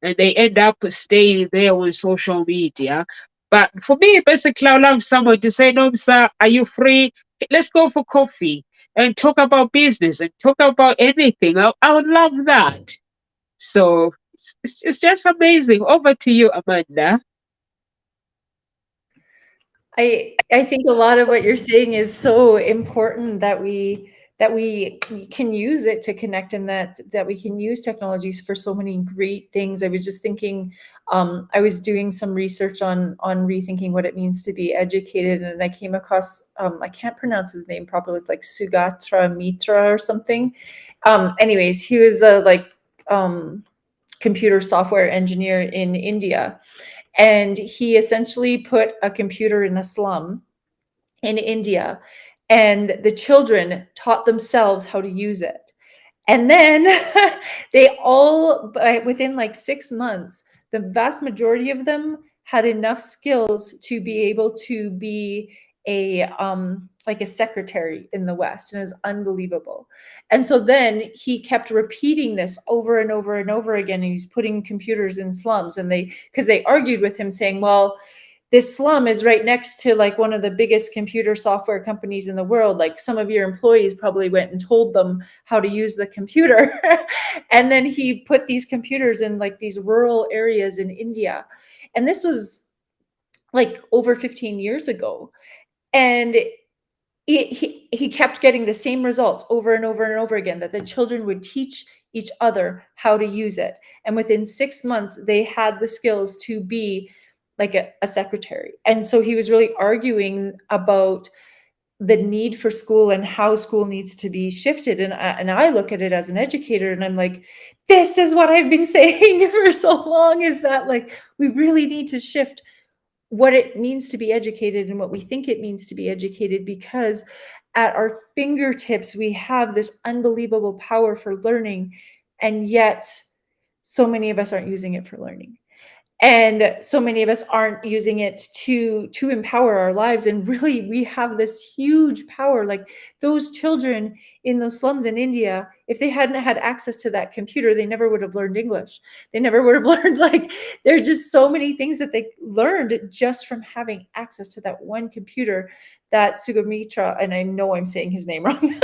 [SPEAKER 1] and they end up staying there on social media. But for me, basically, I love someone to say, no, sir, are you free? Let's go for coffee and talk about business and talk about anything. I would love that. So it's just amazing. Over to you, Amanda.
[SPEAKER 3] I think a lot of what you're saying is so important that we can use it to connect, and that we can use technologies for so many great things. I was just thinking, I was doing some research on rethinking what it means to be educated, and I came across, I can't pronounce his name properly. It's like Sugatra Mitra or something. Anyways, he was a computer software engineer in India, and he essentially put a computer in a slum in India, and the children taught themselves how to use it. And then they all, within like 6 months, the vast majority of them had enough skills to be able to be a like a secretary in the West, and it was unbelievable. And so then he kept repeating this over and over and over again, and he's putting computers in slums, and because they argued with him saying, well, this slum is right next to like one of the biggest computer software companies in the world. Like, some of your employees probably went and told them how to use the computer. And then he put these computers in like these rural areas in India. And this was like over 15 years ago. And he kept getting the same results over and over and over again, that the children would teach each other how to use it. And within 6 months, they had the skills to be like a secretary. And so he was really arguing about the need for school and how school needs to be shifted. And I look at it as an educator, and I'm like, this is what I've been saying for so long, is that like we really need to shift what it means to be educated and what we think it means to be educated, because at our fingertips we have this unbelievable power for learning, and yet so many of us aren't using it for learning. And so many of us aren't using it to empower our lives. And really, we have this huge power. Like, those children in those slums in India, if they hadn't had access to that computer, they never would have learned English. They never would have learned, like, there's just so many things that they learned just from having access to that one computer that Sughamitra, and I know I'm saying his name wrong,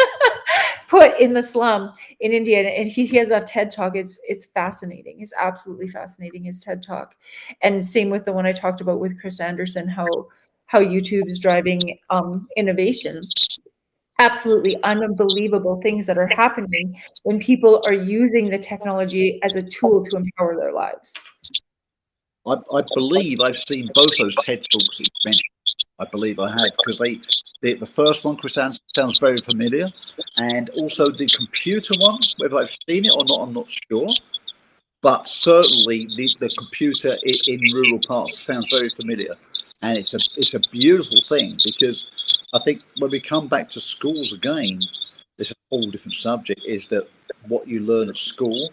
[SPEAKER 3] put in the slum in India. And he has a TED Talk. It's fascinating. It's absolutely fascinating, his TED Talk. And same with the one I talked about with Chris Anderson, how YouTube is driving innovation. Absolutely unbelievable things that are happening when people are using the technology as a tool to empower their lives.
[SPEAKER 2] I believe I've seen both those TED Talks that you mentioned. I believe I have, because the first one, Chris Anderson, sounds very familiar, and also the computer one, whether I've seen it or not, I'm not sure. But certainly the computer in rural parts sounds very familiar, and it's a beautiful thing, because I think when we come back to schools again, it's a whole different subject. Is that what you learn at school?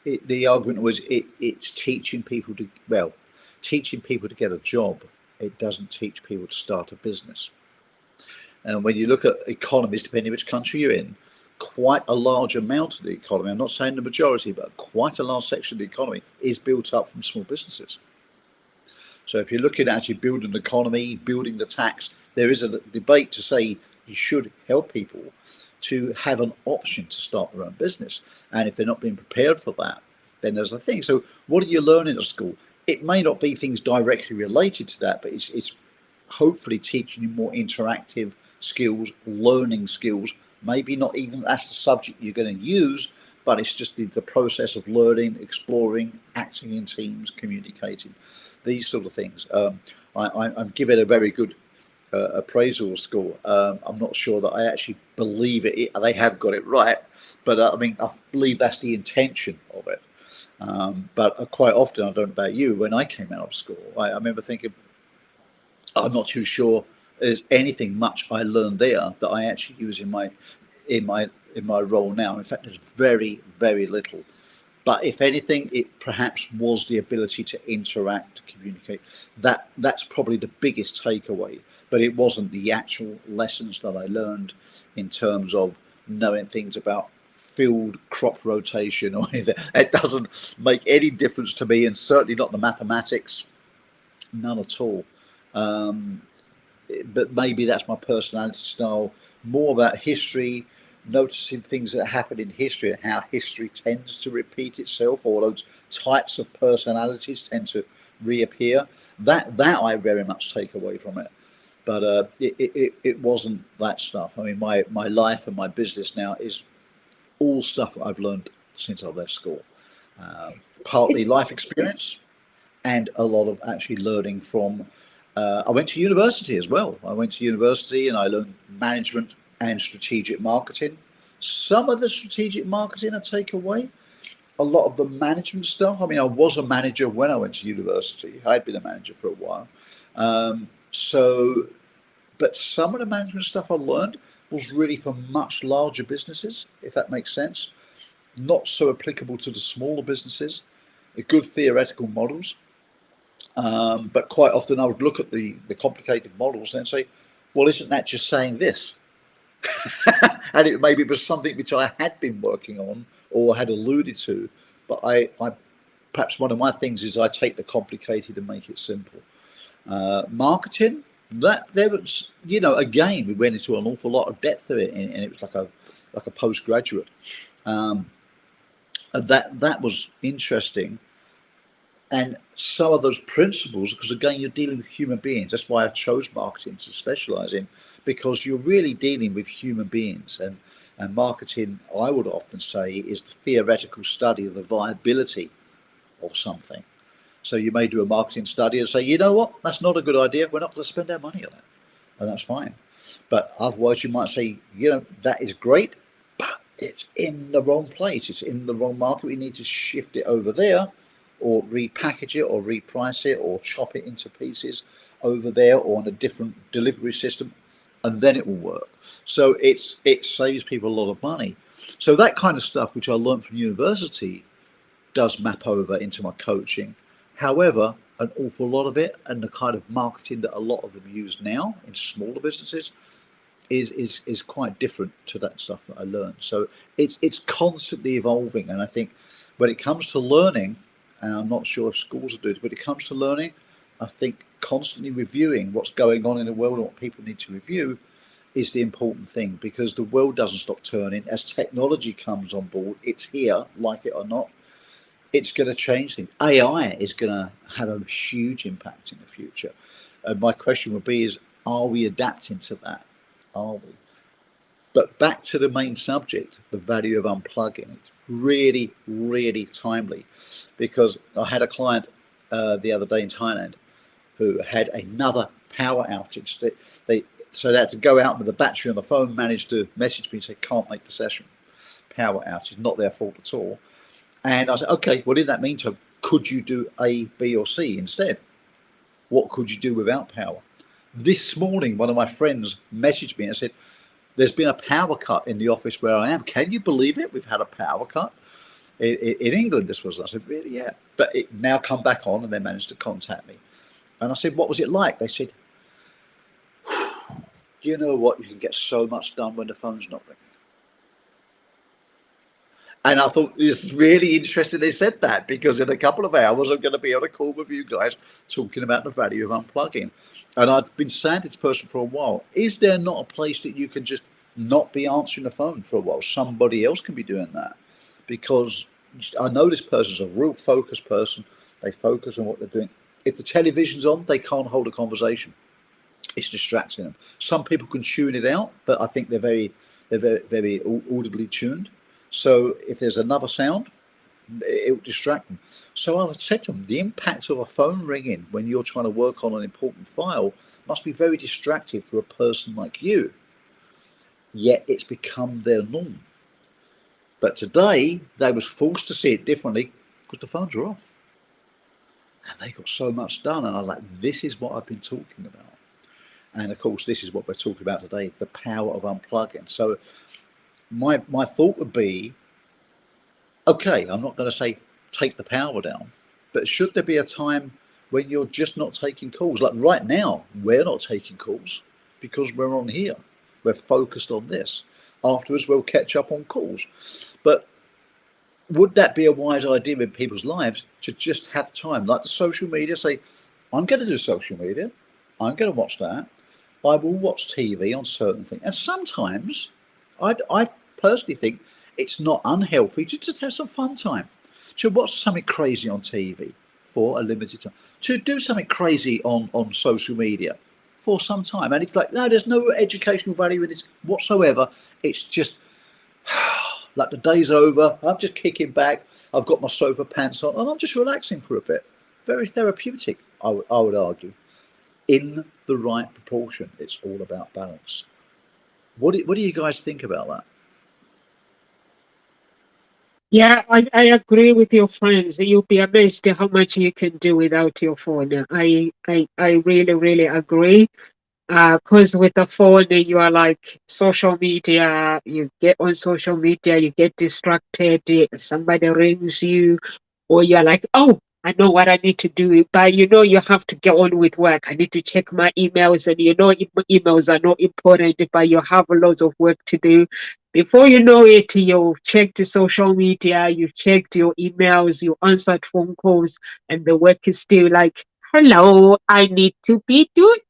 [SPEAKER 2] The argument was it's teaching people to, well, teaching people to get a job. It doesn't teach people to start a business. And when you look at economies, depending which country you're in, quite a large amount of the economy, I'm not saying the majority, but quite a large section of the economy is built up from small businesses. So if you're looking at actually building the economy, building the tax, there is a debate to say you should help people to have an option to start their own business. And if they're not being prepared for that, then there's a thing. So what are you learning at school? It may not be things directly related to that, but it's hopefully teaching you more interactive skills, learning skills. Maybe not even that's the subject you're going to use, but it's just the process of learning, exploring, acting in teams, communicating, these sort of things. I'm giving a very good appraisal score. I'm not sure that I actually believe it. They have got it right, but I mean, I believe that's the intention of it. But quite often, I don't know about you, when I came out of school, I remember thinking, I'm not too sure there's anything much I learned there that I actually use in my role now. In fact, there's very, very little. But if anything, it perhaps was the ability to interact, to communicate. That's probably the biggest takeaway. But it wasn't the actual lessons that I learned in terms of knowing things about field crop rotation or anything. It doesn't make any difference to me, and certainly not the mathematics, none at all. But maybe that's my personality style, more about history, noticing things that happen in history and how history tends to repeat itself, or those types of personalities tend to reappear. That I very much take away from it. But it wasn't that stuff. I mean, my life and my business now is all stuff that I've learned since I left school. Partly life experience and a lot of actually learning from. I went to university as well. I went to university and I learned management and strategic marketing. Some of the strategic marketing I take away. A lot of the management stuff. I mean, I was a manager when I went to university. I'd been a manager for a while. But some of the management stuff I learned was really for much larger businesses, if that makes sense. Not so applicable to the smaller businesses. Good theoretical models. But quite often I would look at the complicated models and say, well, isn't that just saying this? And it maybe was something which I had been working on or had alluded to. But I perhaps one of my things is I take the complicated and make it simple. Marketing, that there was, again, we went into an awful lot of depth of it, and it was like a postgraduate. That was interesting. And some of those principles, because again, you're dealing with human beings. That's why I chose marketing to specialize in, because you're really dealing with human beings. And marketing, I would often say, is the theoretical study of the viability of something. So you may do a marketing study and say, you know what, that's not a good idea. We're not going to spend our money on it. And that's fine. But otherwise, you might say, that is great, but it's in the wrong place. It's in the wrong market. We need to shift it over there, or repackage it, or reprice it, or chop it into pieces over there, or on a different delivery system, and then it will work. So it saves people a lot of money. So that kind of stuff, which I learned from university, does map over into my coaching. However, an awful lot of it, and the kind of marketing that a lot of them use now in smaller businesses, is quite different to that stuff that I learned. So it's constantly evolving, and I think when it comes to learning, and I'm not sure if schools will do it, but when it comes to learning, I think constantly reviewing what's going on in the world and what people need to review is the important thing, because the world doesn't stop turning. As technology comes on board, it's here, like it or not. It's going to change things. AI is going to have a huge impact in the future. And my question would be are we adapting to that? Are we? But back to the main subject, the value of unplugging. It's really, really timely, because I had a client the other day in Thailand who had another power outage. So they had to go out with the battery on the phone, managed to message me and say, can't make the session. Power outage, not their fault at all. And I said, okay, what did that mean to them? Could you do A, B, or C instead? What could you do without power? This morning, one of my friends messaged me and said, there's been a power cut in the office where I am. Can you believe it? We've had a power cut. in England. This was. I said, really? Yeah. But it now come back on, and they managed to contact me. And I said, what was it like? They said, you know what? You can get so much done when the phone's not ringing. And I thought it's really interesting they said that, because in a couple of hours I'm going to be on a call with you guys talking about the value of unplugging. And I've been saying to this person for a while, is there not a place that you can just not be answering the phone for a while? Somebody else can be doing that. Because I know this person's a real focused person. They focus on what they're doing. If the television's on, they can't hold a conversation. It's distracting them. Some people can tune it out, but I think they're very audibly tuned. So if there's another sound, it will distract them. So I said to them, the impact of a phone ringing when you're trying to work on an important file must be very distracting for a person like you. Yet it's become their norm. But today they was forced to see it differently because the phones were off. And they got so much done. And I was like, this is what I've been talking about. And of course, this is what we're talking about today, the power of unplugging. So my thought would be, okay, I'm not going to say take the power down, but should there be a time when you're just not taking calls? Like right now, we're not taking calls because we're on here. We're focused on this. Afterwards, we'll catch up on calls. But would that be a wise idea in people's lives to just have time, like the social media, say, I'm going to do social media, I'm going to watch that, I will watch TV on certain things. And sometimes I personally think it's not unhealthy to just have some fun time, to watch something crazy on TV for a limited time, to do something crazy on social media for some time. And it's like, no, there's no educational value in this whatsoever. It's just like the day's over, I'm just kicking back, I've got my sofa pants on, and I'm just relaxing for a bit. Very therapeutic, I would argue, in the right proportion. It's all about balance. What do you guys think about that?
[SPEAKER 1] Yeah, I agree with your friends. You'll be amazed at how much you can do without your phone. I really, really agree. Because with the phone, you are like social media, you get on social media, you get distracted, somebody rings you, or you're like, oh, I know what I need to do, but you know, you have to get on with work. I need to check my emails, and you know, emails are not important, but you have loads of work to do. Before you know it, you've checked social media, you've checked your emails, you answered phone calls, and the work is still like, hello, I need to be done.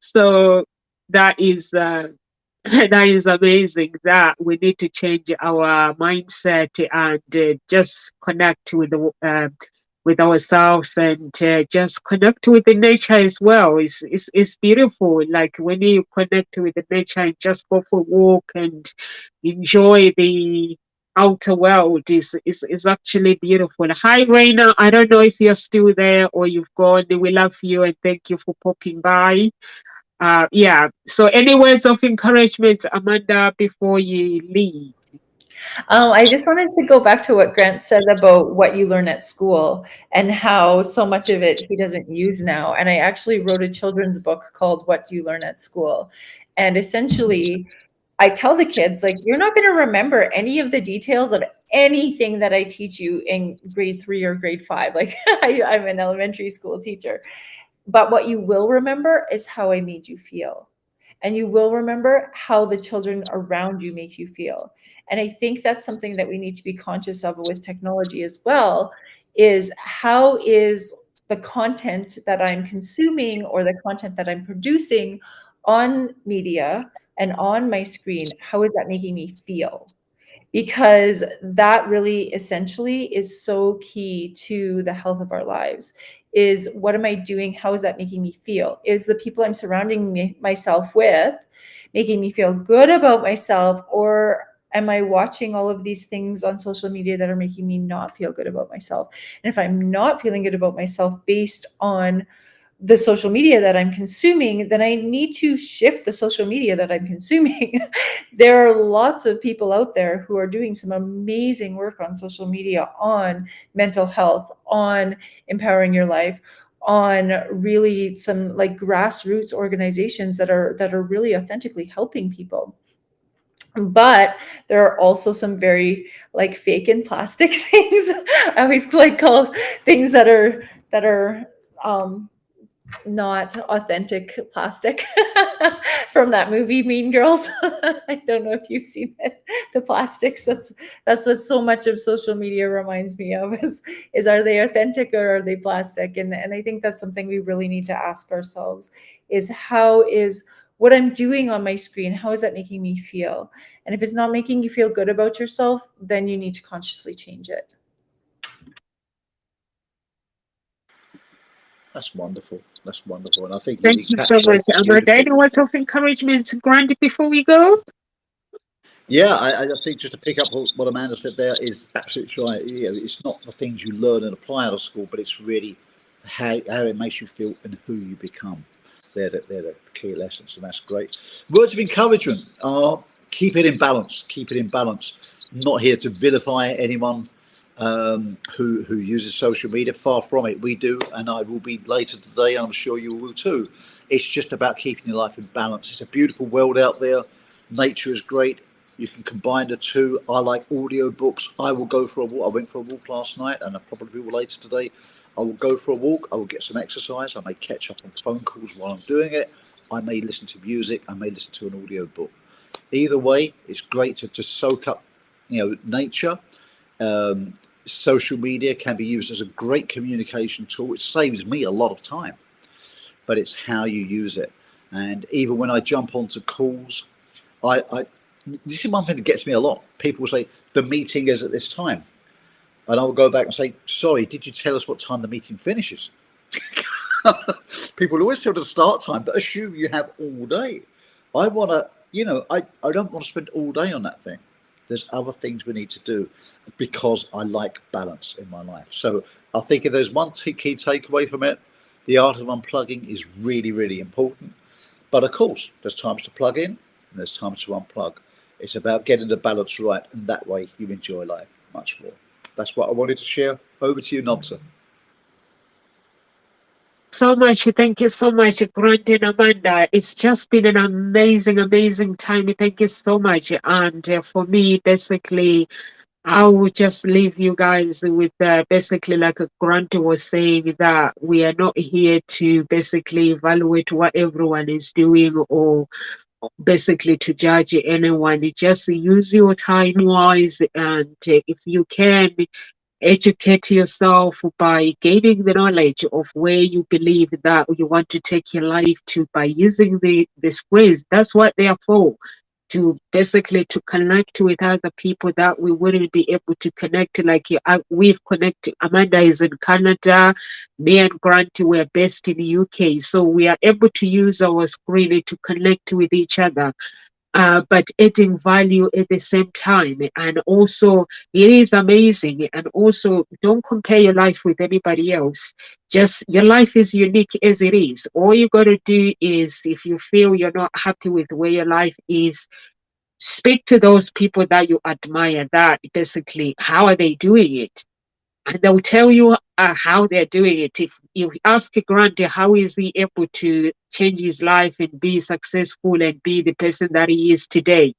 [SPEAKER 1] So that is that is amazing. That we need to change our mindset and just connect with ourselves, and just connect with the nature as well. It's beautiful. Like when you connect with the nature and just go for a walk and enjoy the outer world is actually beautiful. Hi Raina, I don't know if you're still there or you've gone. We love you and thank you for popping by. Yeah, so any words of encouragement, Amanda, before you leave?
[SPEAKER 3] I just wanted to go back to what Grant said about what you learn at school and how so much of it he doesn't use now. And I actually wrote a children's book called What Do You Learn at School? And essentially, I tell the kids, like, you're not going to remember any of the details of anything that I teach you in grade 3 or grade 5. Like, I'm an elementary school teacher. But what you will remember is how I made you feel. And you will remember how the children around you make you feel. And I think that's something that we need to be conscious of with technology as well, is how is the content that I'm consuming or the content that I'm producing on media and on my screen, how is that making me feel? Because that really essentially is so key to the health of our lives. Is what am I doing? How is that making me feel? Is the people I'm surrounding myself with making me feel good about myself, or am I watching all of these things on social media that are making me not feel good about myself? And if I'm not feeling good about myself based on the social media that I'm consuming, then I need to shift the social media that I'm consuming. There are lots of people out there who are doing some amazing work on social media, on mental health, on empowering your life, on really some like grassroots organizations that are really authentically helping people. But there are also some very like fake and plastic things. I always like call things that are not authentic plastic from that movie Mean Girls. I don't know if you've seen it. The plastics. That's what so much of social media reminds me of is are they authentic or are they plastic? And I think that's something we really need to ask ourselves is how is what I'm doing on my screen, how is that making me feel? And if it's not making you feel good about yourself, then you need to consciously change it.
[SPEAKER 2] That's wonderful. That's wonderful. And I think you
[SPEAKER 1] Thank you so much,
[SPEAKER 2] encapsulate it
[SPEAKER 1] Amanda.
[SPEAKER 2] beautifully.
[SPEAKER 1] Any words of encouragement, Grandi, before we go?
[SPEAKER 2] Yeah, I think just to pick up what Amanda said there is absolutely right. It's not the things you learn and apply out of school, but it's really how it makes you feel and who you become. They're the key lessons, and that's great. Words of encouragement are keep it in balance. Keep it in balance. Not here to vilify anyone who uses social media. Far from it. We do, and I will be later today, and I'm sure you will too. It's just about keeping your life in balance. It's a beautiful world out there. Nature is great. You can combine the two. I like audio books. I will go for a walk. I went for a walk last night, and I probably will later today. I will go for a walk. I will get some exercise. I may catch up on phone calls while I'm doing it. I may listen to music. I may listen to an audio book. Either way, it's great to just soak up, nature. Social media can be used as a great communication tool. It saves me a lot of time, but it's how you use it. And even when I jump onto calls, I this is one thing that gets me a lot. People will say the meeting is at this time, and I'll go back and say, "Sorry, did you tell us what time the meeting finishes?" People always tell the start time, but assume you have all day. I want to, I don't want to spend all day on that thing. There's other things we need to do because I like balance in my life. So I think if there's one key takeaway from it, the art of unplugging is really, really important. But of course, there's times to plug in and there's times to unplug. It's about getting the balance right, and that way you enjoy life much more. That's what I wanted to share. Over to you, Nobsa.
[SPEAKER 1] So much. Thank you so much, Grant and Amanda. It's just been an amazing, amazing time. Thank you so much. And for me, basically, I will just leave you guys with basically, like Grant was saying, that we are not here to basically evaluate what everyone is doing or basically to judge anyone. Just use your time wise, and if you can, educate yourself by gaining the knowledge of where you believe that you want to take your life to by using the screens. That's what they are for, to basically to connect with other people that we wouldn't be able to connect. Like we've connected. Amanda is in Canada, me and Grant were based in the UK, so we are able to use our screen to connect with each other, but adding value at the same time. And also, it is amazing. And also, don't compare your life with anybody else. Just your life is unique as it is. All you got to do is, if you feel you're not happy with where your life is, speak to those people that you admire, that basically, how are they doing it? And they'll tell you how they're doing it. If you ask Grant how is he able to change his life and be successful and be the person that he is today,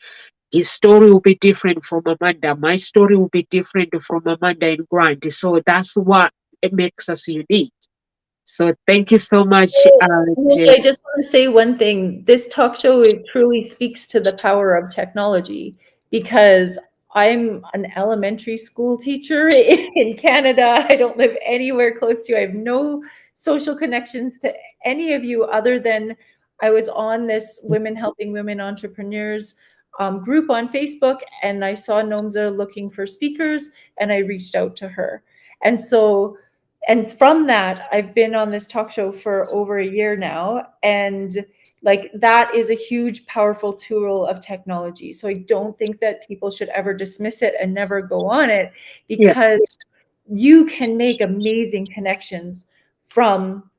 [SPEAKER 1] his story will be different from Amanda. My story will be different from Amanda and Grant. So that's what it makes us unique. So thank you so much.
[SPEAKER 3] Nancy, I just want to say one thing. This talk show, it truly speaks to the power of technology, because I'm an elementary school teacher in Canada. I don't live anywhere close to you. I have no social connections to any of you other than I was on this Women Helping Women Entrepreneurs group on Facebook, and I saw Nomza looking for speakers, and I reached out to her. And so and from that, I've been on this talk show for over a year now, and like that is a huge powerful tool of technology. So I don't think that people should ever dismiss it and never go on it,
[SPEAKER 1] yeah.
[SPEAKER 3] because you can make amazing connections from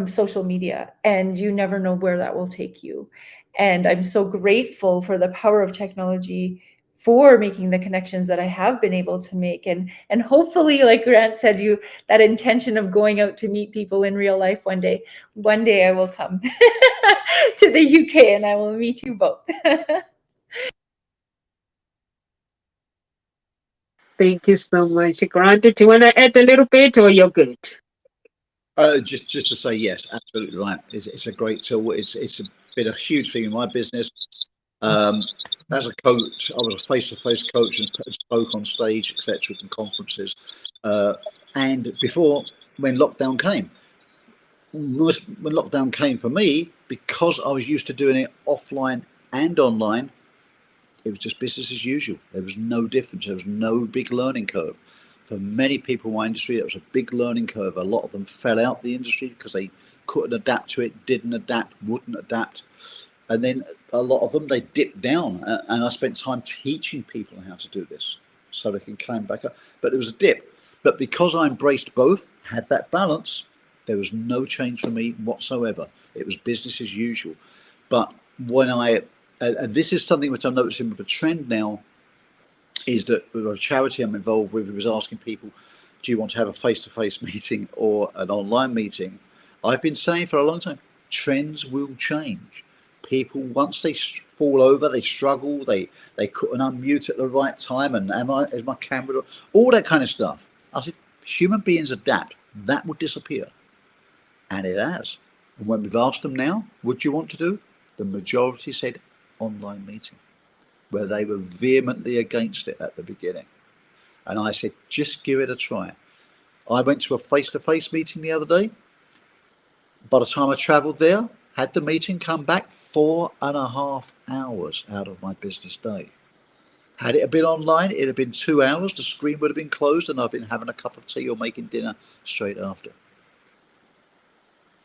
[SPEAKER 3] social media, and you never know where that will take you. And I'm so grateful for the power of technology for making the connections that I have been able to make. And hopefully, like Grant said, you that intention of going out to meet people in real life one day I will come to the UK and I will meet you both.
[SPEAKER 1] Thank you so much. Granted, do you want to add a little bit or you're good?
[SPEAKER 2] Just to say yes, absolutely right. It's a great tool. It's been a huge thing in my business. As a coach, I was a face-to-face coach and spoke on stage, etc., and conferences. And before, when lockdown came, when lockdown came for me, because I was used to doing it offline and online, it was just business as usual. There was no difference. There was no big learning curve. For many people in my industry, it was a big learning curve. A lot of them fell out the industry because they couldn't adapt to it, didn't adapt, wouldn't adapt. And then a lot of them, they dipped down. And I spent time teaching people how to do this so they can climb back up. But it was a dip. But because I embraced both, had that balance, there was no change for me whatsoever. It was business as usual. But when and this is something which I'm noticing with a trend now, is that with a charity I'm involved with, who was asking people, do you want to have a face-to-face meeting or an online meeting? I've been saying for a long time, trends will change. People, once they fall over, they struggle, they couldn't unmute at the right time, and is my camera, all that kind of stuff. I said, human beings adapt. That would disappear. And it has. And when we've asked them now, what do you want to do? The majority said online meeting, where they were vehemently against it at the beginning. And I said, just give it a try. I went to a face-to-face meeting the other day. By the time I travelled there, had the meeting, come back 4.5 hours out of my business day. Had it been online, it'd have been 2 hours, the screen would have been closed, and I've been having a cup of tea or making dinner straight after.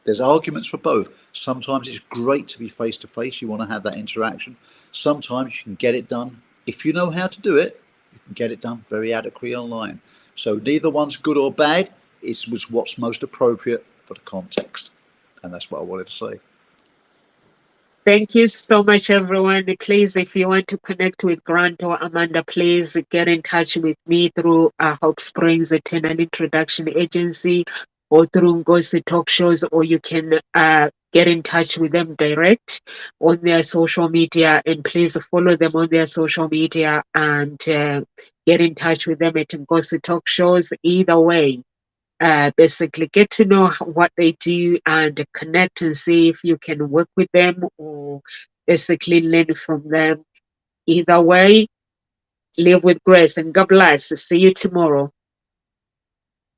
[SPEAKER 2] There's arguments for both. Sometimes it's great to be face-to-face. You want to have that interaction. Sometimes you can get it done. If you know how to do it, you can get it done very adequately online. So neither one's good or bad. It's what's most appropriate for the context. And that's what I wanted to say.
[SPEAKER 1] Thank you so much, everyone. Please, if you want to connect with Grant or Amanda, please get in touch with me through Hope Springs, a tenant introduction agency, or through Ngozi Talk Shows, or you can get in touch with them direct on their social media. And please follow them on their social media and get in touch with them at Ngozi Talk Shows. Either way, basically get to know what they do and connect and see if you can work with them or basically learn from them. Either way, live with grace and God bless. See you tomorrow.